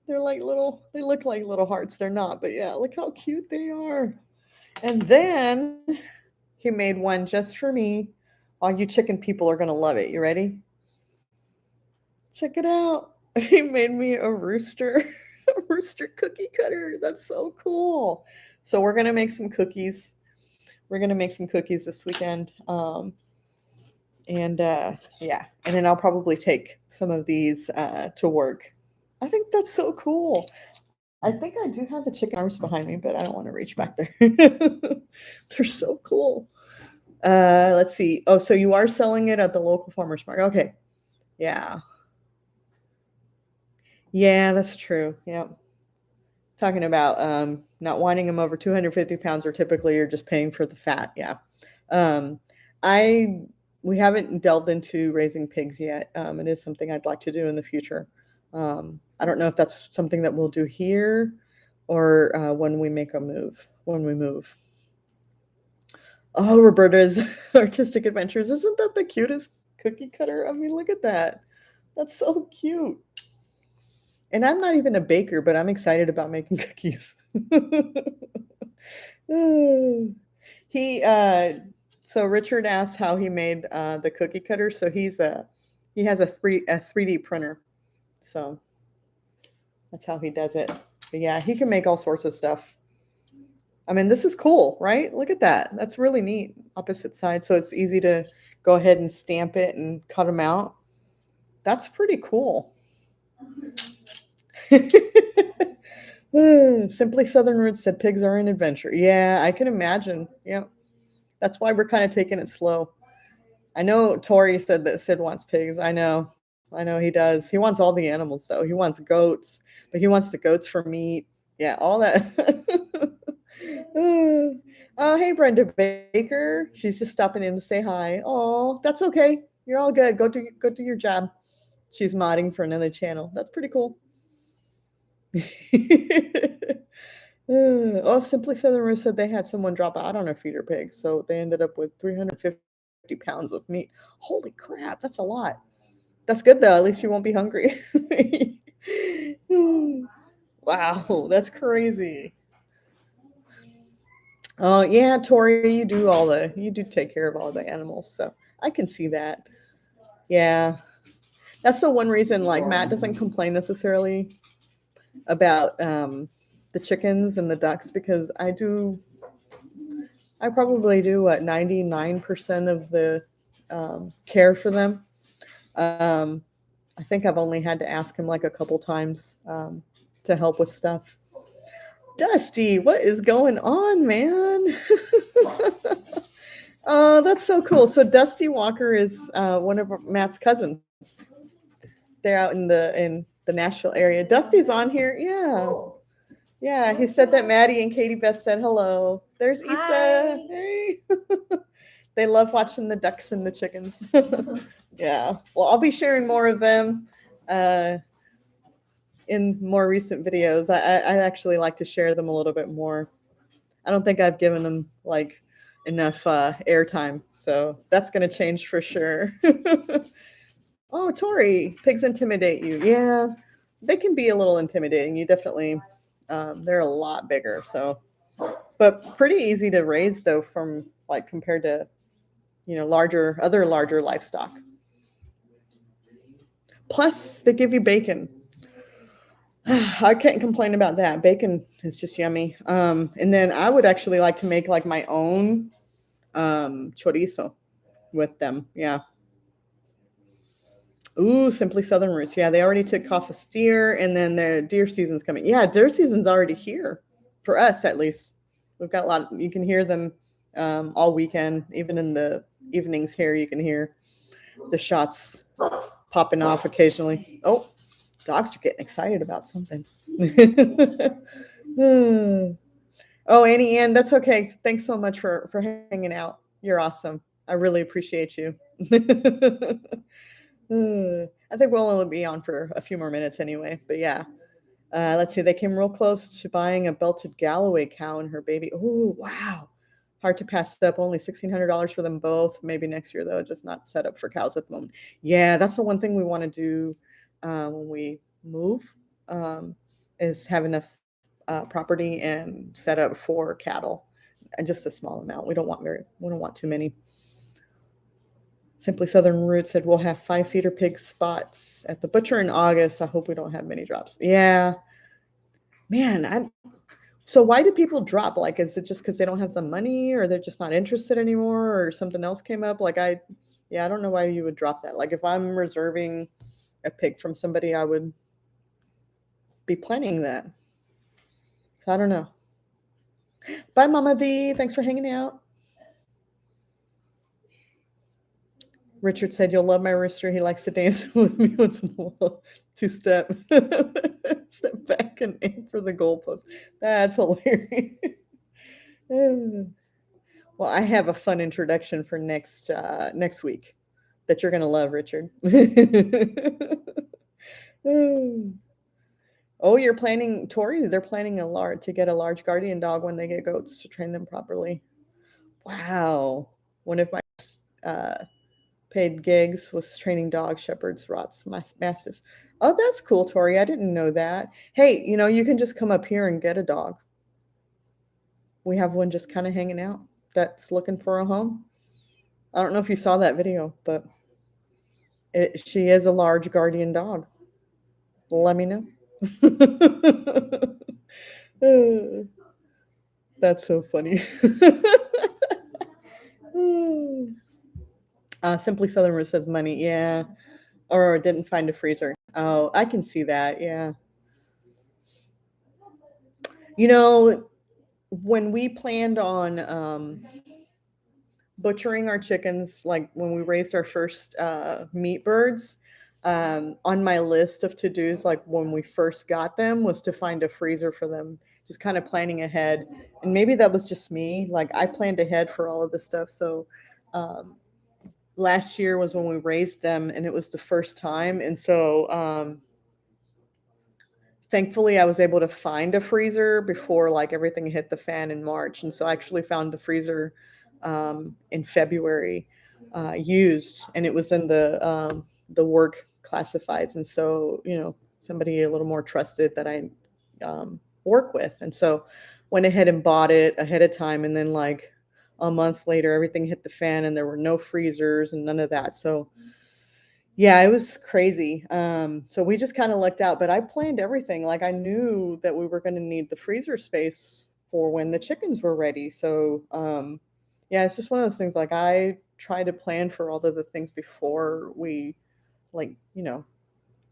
They look like little hearts. They're not, but yeah, look how cute they are. And then he made one just for me All you chicken people are going to love it. You ready? Check it out. He made me a rooster, a rooster cookie cutter. That's so cool. So we're going to make some cookies. We're going to make some cookies this weekend. Yeah, and then I'll probably take some of these to work. I think that's so cool. I think I do have the chicken arms behind me, but I don't want to reach back there. They're so cool. Let's see. Oh, so you are selling it at the local farmers market. Okay. Yeah. Yeah, that's true. Yeah. Talking about not wanting them over 250 pounds, or typically you're just paying for the fat. Yeah. Um, I we haven't delved into raising pigs yet. It is something I'd like to do in the future. I don't know if that's something that we'll do here or when we make a move. When we move. Oh, Roberta's artistic adventures. Isn't that the cutest cookie cutter? I mean, look at that. That's so cute. And I'm not even a baker, but I'm excited about making cookies. He so Richard asked how he made the cookie cutter. So he has a 3D printer. So that's how he does it. But yeah, he can make all sorts of stuff. I mean, this is cool, right? Look at that. That's really neat. Opposite side, so it's easy to go ahead and stamp it and cut them out. That's pretty cool. Simply Southern Roots said pigs are an adventure. Yeah, I can imagine. Yeah. That's why we're kind of taking it slow. I know Tori said that Sid wants pigs. I know. I know he does. He wants all the animals though. He wants goats, but he wants the goats for meat. Yeah, all that. Oh, hey, Brenda Baker. She's just stopping in to say hi. Oh, that's okay. You're all good. Go do your job. She's modding for another channel. That's pretty cool. Oh, Simply Southern Rose said they had someone drop out on a feeder pig, so they ended up with 350 pounds of meat. Holy crap, that's a lot. That's good though. At least you won't be hungry. Wow, that's crazy. Oh yeah, Tori, you do take care of all the animals, so I can see that. Yeah, that's the one reason like Matt doesn't complain necessarily about the chickens and the ducks, because I probably do what 99% of the care for them. Um, I think I've only had to ask him like a couple times to help with stuff. Dusty, what is going on, man? Oh, that's so cool. So Dusty Walker is one of Matt's cousins. They're out in the Nashville area. Dusty's on here. Yeah. Yeah, he said that Maddie and Katie Beth said hello. There's Issa. Hi. Hey. They love watching the ducks and the chickens. Yeah. Well, I'll be sharing more of them in more recent videos. I actually like to share them a little bit more. I don't think I've given them like enough airtime, so that's going to change for sure. Oh, Tori, pigs intimidate you. Yeah, they can be a little intimidating. You definitely, they're a lot bigger. So, but pretty easy to raise though, from like compared to, other larger livestock. Plus, they give you bacon. I can't complain about that. Bacon is just yummy. And then I would actually like to make like my own chorizo with them. Yeah. Ooh, Simply Southern Roots. Yeah, they already took off a steer, and then the deer season's coming. Yeah, deer season's already here for us, at least. We've got a lot. You can hear them all weekend, even in the evenings here. You can hear the shots popping off occasionally. Oh, dogs are getting excited about something. Oh, Annie Ann, that's okay. Thanks so much for hanging out. You're awesome. I really appreciate you. I think we'll only be on for a few more minutes anyway, but yeah. Let's see. They came real close to buying a belted Galloway cow and her baby. Oh, wow. Hard to pass up. Only $1,600 for them both. Maybe next year, though. Just not set up for cows at the moment. Yeah, that's the one thing we want to do when we move, is have enough property and set up for cattle. And just a small amount. We don't want too many. Simply Southern Root said, we'll have 5 feeder pig spots at the butcher in August. I hope we don't have many drops. Yeah. Man, so why do people drop? Like, is it just because they don't have the money or they're just not interested anymore or something else came up? Like, I don't know why you would drop that. Like, if I'm reserving a pig from somebody, I would be planning that. So I don't know. Bye, Mama V. Thanks for hanging out. Richard said, you'll love my rooster. He likes to dance with me once in a while. 2-step. Step back and aim for the goalpost. That's hilarious. Well, I have a fun introduction for next week that you're going to love, Richard. Oh, you're planning, Tori, they're planning to get a large guardian dog when they get goats to train them properly. Wow. One of my paid gigs was training dogs, shepherds, rots, mastiffs. Oh, that's cool, Tori. I didn't know that. Hey, you can just come up here and get a dog. We have one just kind of hanging out that's looking for a home. I don't know if you saw that video, but she is a large guardian dog. Let me know. That's so funny. Simply Southern Root says money. Yeah. Or didn't find a freezer. Oh, I can see that. Yeah. When we planned on butchering our chickens, like when we raised our first meat birds, on my list of to-dos, like when we first got them, was to find a freezer for them, just kind of planning ahead. And maybe that was just me. Like, I planned ahead for all of this stuff. So last year was when we raised them, and it was the first time. And so thankfully I was able to find a freezer before like everything hit the fan in March. And so I actually found the freezer in February used, and it was in the work classifieds. And so, somebody a little more trusted that I work with. And so went ahead and bought it ahead of time. And then like a month later, everything hit the fan and there were no freezers and none of that. So yeah, it was crazy. So we just kind of lucked out, but I planned everything. Like, I knew that we were going to need the freezer space for when the chickens were ready. So yeah, it's just one of those things. Like, I try to plan for all of the things before we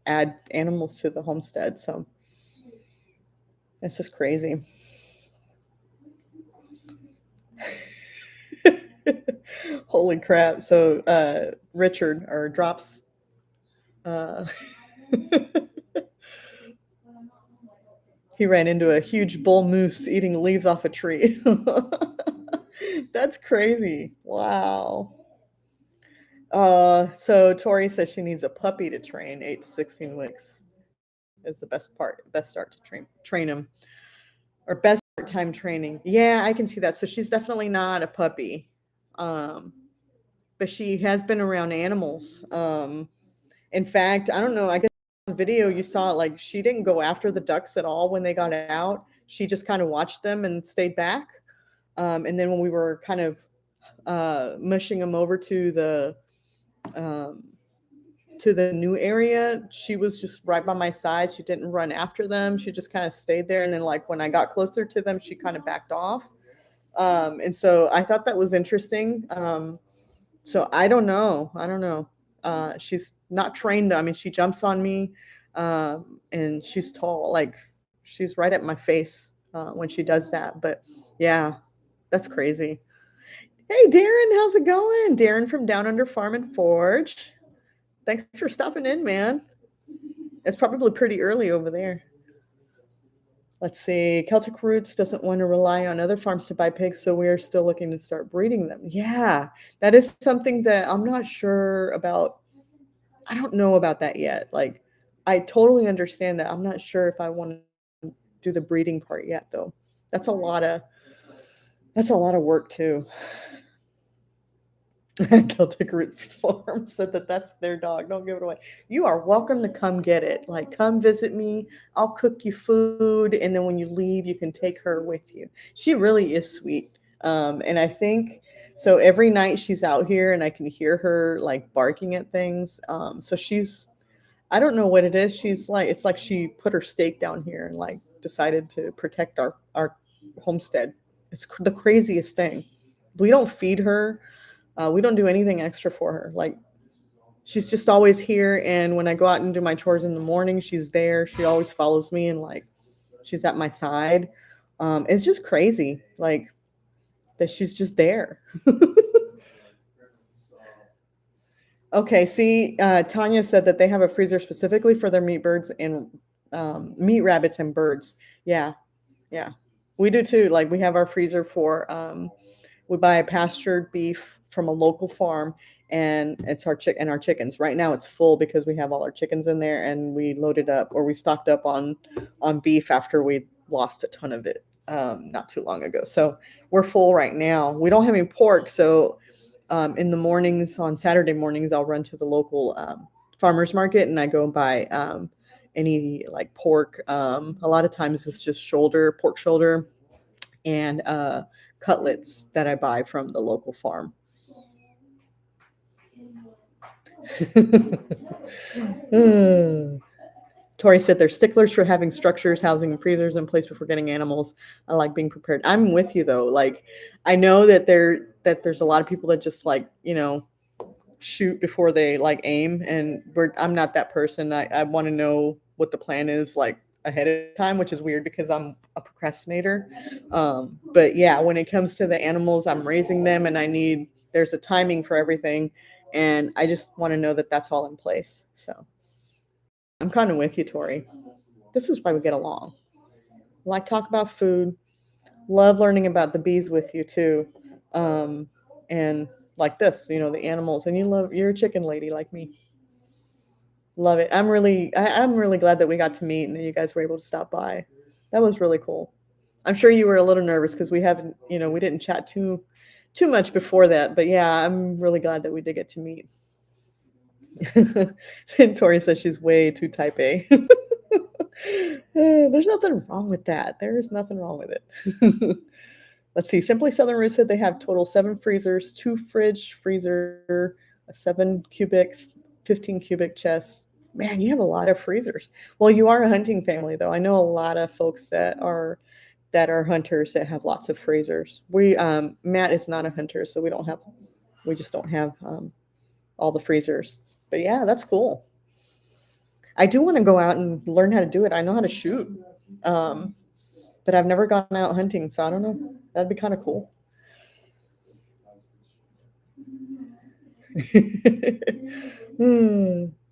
add animals to the homestead. So it's just crazy. Holy crap. So Richard, or Drops, he ran into a huge bull moose eating leaves off a tree. That's crazy. Wow. So Tori says she needs a puppy to train. 8 to 16 weeks is the best start to train him, or best time training. Yeah, I can see that. So she's definitely not a puppy, but she has been around animals. In fact, I don't know, I guess in the video you saw, like, she didn't go after the ducks at all when they got out. She just kind of watched them and stayed back. And then when we were kind of mushing them over to the new area, she was just right by my side. She didn't run after them. She just kind of stayed there. And then like when I got closer to them, she kind of backed off. And so I thought that was interesting. So I don't know. She's not trained. I mean, she jumps on me, and she's tall. Like, she's right at my face when she does that. But yeah, that's crazy. Hey, Darren, how's it going? Darren from Down Under Farm and Forge. Thanks for stopping in, man. It's probably pretty early over there. Let's see. Celtic Roots doesn't want to rely on other farms to buy pigs, so we are still looking to start breeding them. Yeah, that is something that I'm not sure about. I don't know about that yet. Like, I totally understand that. I'm not sure if I want to do the breeding part yet, though. That's a lot of work too. Celtic Roots Farm said that's their dog. Don't give it away. You are welcome to come get it. Like, come visit me. I'll cook you food, and then when you leave, you can take her with you. She really is sweet. And I think so every night she's out here and I can hear her like barking at things. So she's, I don't know what it is. She's like, it's like she put her stake down here and like decided to protect our homestead. It's the craziest thing. We don't feed her. We don't do anything extra for her. Like she's just always here. And when I go out and do my chores in the morning, she's there. She always follows me and like she's at my side. It's just crazy, like that she's just there. Okay, see, Tanya said that they have a freezer specifically for their meat birds and meat rabbits and birds. Yeah, yeah, we do too. Like we have our freezer for we buy pastured beef from a local farm, and it's our chickens. Right now, it's full because we have all our chickens in there, and we loaded up or we stocked up on beef after we lost a ton of it not too long ago. So we're full right now. We don't have any pork, so in the mornings on Saturday mornings, I'll run to the local farmers market and I go and buy any like pork. A lot of times it's just pork shoulder, and cutlets that I buy from the local farm. Tori said they're sticklers for having structures, housing, and freezers in place before getting animals. I like being prepared. I'm with you though. Like I know that there's a lot of people that just like, shoot before they like aim, and I'm not that person. I want to know what the plan is like ahead of time, which is weird because I'm a procrastinator. But yeah, when it comes to the animals, I'm raising them and there's a timing for everything. And I just want to know that that's all in place. So I'm kind of with you, Tori. This is why we get along. Like talk about food. Love learning about the bees with you too. And like this, the animals. And you're a chicken lady like me. Love it. I'm really glad that we got to meet and that you guys were able to stop by. That was really cool. I'm sure you were a little nervous because we haven't, we didn't chat too much before that. But yeah, I'm really glad that we did get to meet. And Tori says she's way too type A. There's nothing wrong with that. There is nothing wrong with it. Let's see. Simply Southern Roots said they have total 7 freezers, 2 freezer, a 7 cubic, 15 cubic chest. Man, you have a lot of freezers. Well, you are a hunting family, though. I know a lot of folks that are hunters that have lots of freezers. Matt is not a hunter, so we just don't have all the freezers. But yeah, that's cool. I do want to go out and learn how to do it. I know how to shoot, but I've never gone out hunting, so I don't know. That'd be kind of cool.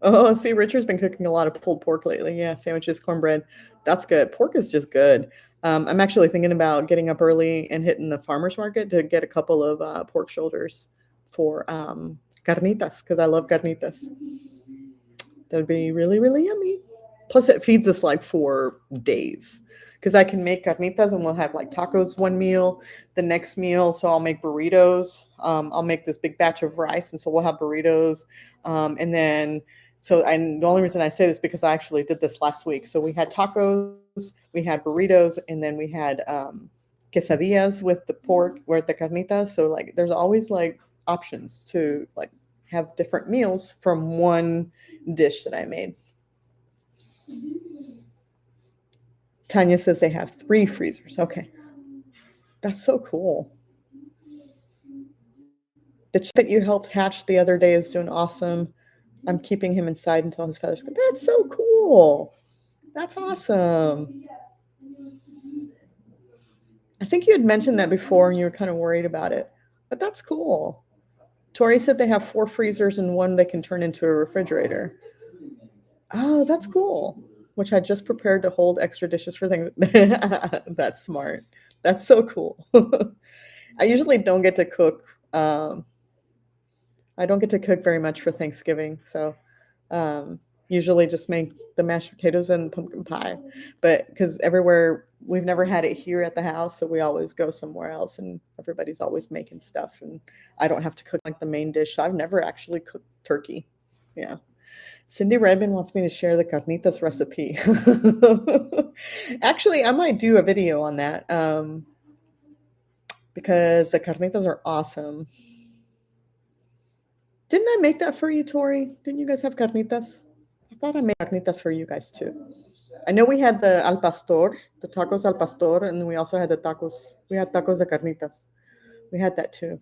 Oh, see, Richard's been cooking a lot of pulled pork lately. Yeah, sandwiches, cornbread. That's good. Pork is just good. I'm actually thinking about getting up early and hitting the farmer's market to get a couple of pork shoulders for carnitas, because I love carnitas. That would be really, really yummy. Plus, it feeds us like for days. Because I can make carnitas and we'll have like tacos one meal, the next meal. So I'll make burritos. I'll make this big batch of rice, and so we'll have burritos. And then, the only reason I say this because I actually did this last week. So we had tacos, we had burritos, and then we had quesadillas with the pork, with the carnitas. So like, there's always like options to like have different meals from one dish that I made. Tanya says they have 3 freezers. Okay. That's so cool. The chick that you helped hatch the other day is doing awesome. I'm keeping him inside until his feathers come. That's so cool. That's awesome. I think you had mentioned that before and you were kind of worried about it, but that's cool. Tori said they have 4 freezers and one they can turn into a refrigerator. Oh, that's cool. Which I just prepared to hold extra dishes for things. That's smart. That's so cool. I usually don't get to cook. I don't get to cook very much for Thanksgiving. So usually just make the mashed potatoes and pumpkin pie. But because we've never had it here at the house. So we always go somewhere else and everybody's always making stuff. And I don't have to cook like the main dish. So I've never actually cooked turkey. Yeah. Cindy Redmond wants me to share the carnitas recipe. Actually, I might do a video on that because the carnitas are awesome. Didn't I make that for you, Tori? Didn't you guys have carnitas? I thought I made carnitas for you guys too. I know we had the al pastor, the tacos al pastor, and we also had the tacos. We had tacos de carnitas. We had that too.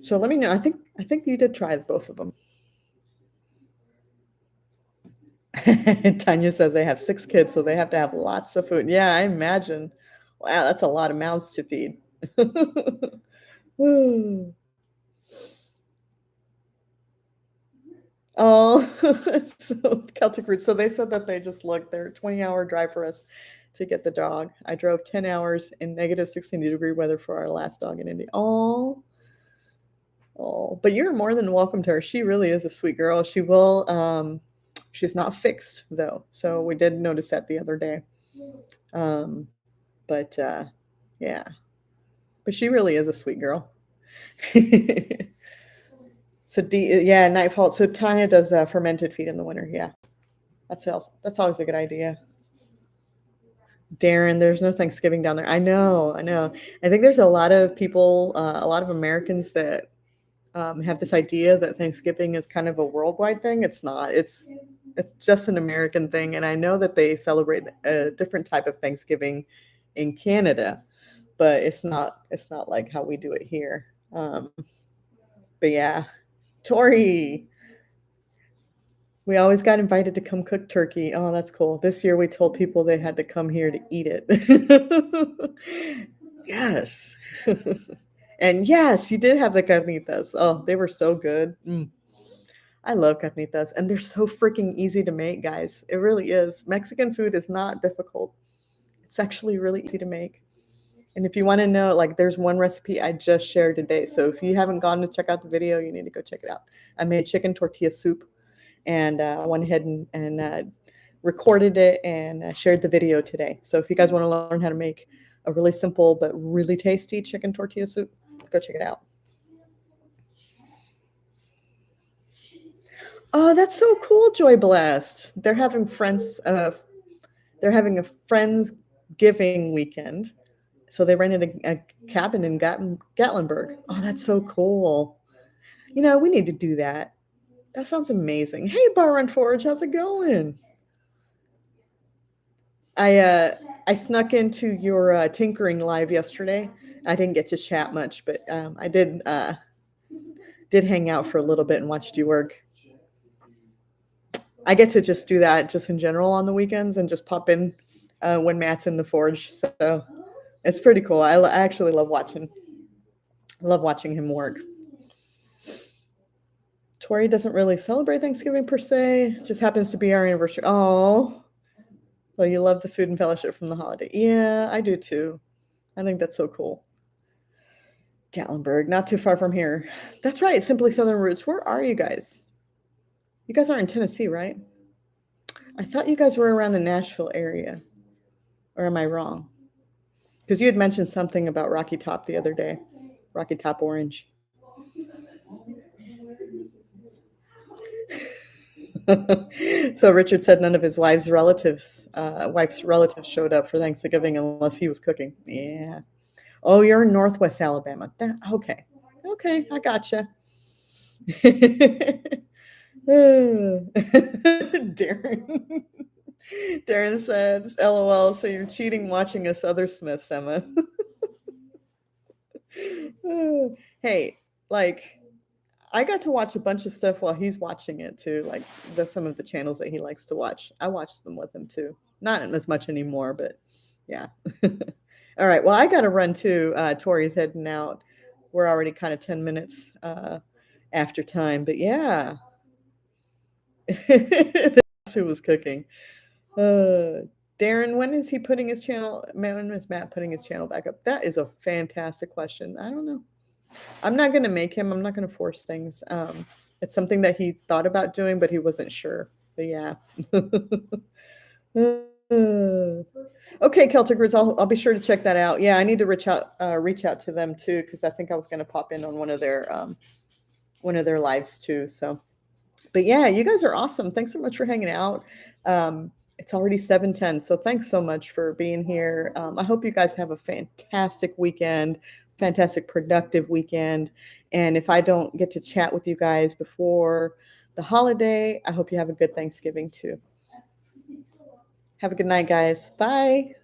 So let me know. I think you did try both of them. Tanya says they have 6 kids, so they have to have lots of food. Yeah, I imagine. Wow, that's a lot of mouths to feed. Woo. Oh, so Celtic Roots. So they said that they just looked. They're a 20-hour drive for us to get the dog. I drove 10 hours in negative 16-degree weather for our last dog in India. Oh, but you're more than welcome to her. She really is a sweet girl. She will. She's not fixed though, so we did notice that the other day. Um, but yeah, but she really is a sweet girl. So yeah, Nightfall. So Tanya does fermented feed in the winter. Yeah, that's always a good idea. Darren, there's no Thanksgiving down there. I know. I think there's a lot of people, a lot of Americans that have this idea that Thanksgiving is kind of a worldwide thing. It's not. It's just an American thing, and I know that they celebrate a different type of Thanksgiving in Canada, but it's not like how we do it here. But yeah, Tori, we always got invited to come cook turkey. Oh, that's cool. This year we told people they had to come here to eat it. Yes. And yes, you did have the carnitas. Oh, they were so good. I love carnitas, and they're so freaking easy to make, guys. It really is. Mexican food is not difficult. It's actually really easy to make. And if you want to know, like, there's one recipe I just shared today. So if you haven't gone to check out the video, you need to go check it out. I made chicken tortilla soup, and I went ahead and recorded it and shared the video today. So if you guys want to learn how to make a really simple but really tasty chicken tortilla soup, go check it out. Oh, that's so cool, Joy Blast. They're having they're having a Friendsgiving weekend. So they rented a cabin in Gatlinburg. Oh, that's so cool. We need to do that. That sounds amazing. Hey, Bar Run Forge, how's it going? I snuck into your tinkering live yesterday. I didn't get to chat much, but I did hang out for a little bit and watched you work. I get to just do that just in general on the weekends and just pop in when Matt's in the forge. So it's pretty cool. I actually love watching him work. Tori doesn't really celebrate Thanksgiving per se. It just happens to be our anniversary. Oh, so you love the food and fellowship from the holiday. Yeah, I do too. I think that's so cool. Gatlinburg, not too far from here. That's right, Simply Southern Roots. Where are you guys? You guys aren't in Tennessee, right? I thought you guys were around the Nashville area. Or am I wrong? Because you had mentioned something about Rocky Top the other day. Rocky Top Orange. So Richard said none of his wife's relatives showed up for Thanksgiving unless he was cooking. Yeah. Oh, you're in Northwest Alabama. Okay, I gotcha. Darren. Darren says, "LOL." So you're cheating watching us other Smiths, Emma. Hey, like, I got to watch a bunch of stuff while he's watching it too, like some of the channels that he likes to watch. I watch them with him too. Not as much anymore, but yeah. All right. Well, I got to run too. Tori's heading out. We're already kind of 10 minutes after time, but yeah. That's who was cooking. Darren, when is he putting his channel? When is Matt putting his channel back up? That is a fantastic question. I don't know. I'm not going to make him. I'm not going to force things. It's something that he thought about doing, but he wasn't sure. But yeah. Okay, Celtic Roots. I'll be sure to check that out. Yeah, I need to reach out to them too, because I think I was going to pop in on one of their lives too. So, but yeah, you guys are awesome. Thanks so much for hanging out. It's already 7:10. So thanks so much for being here. I hope you guys have a fantastic weekend, fantastic productive weekend. And if I don't get to chat with you guys before the holiday, I hope you have a good Thanksgiving too. Have a good night, guys. Bye.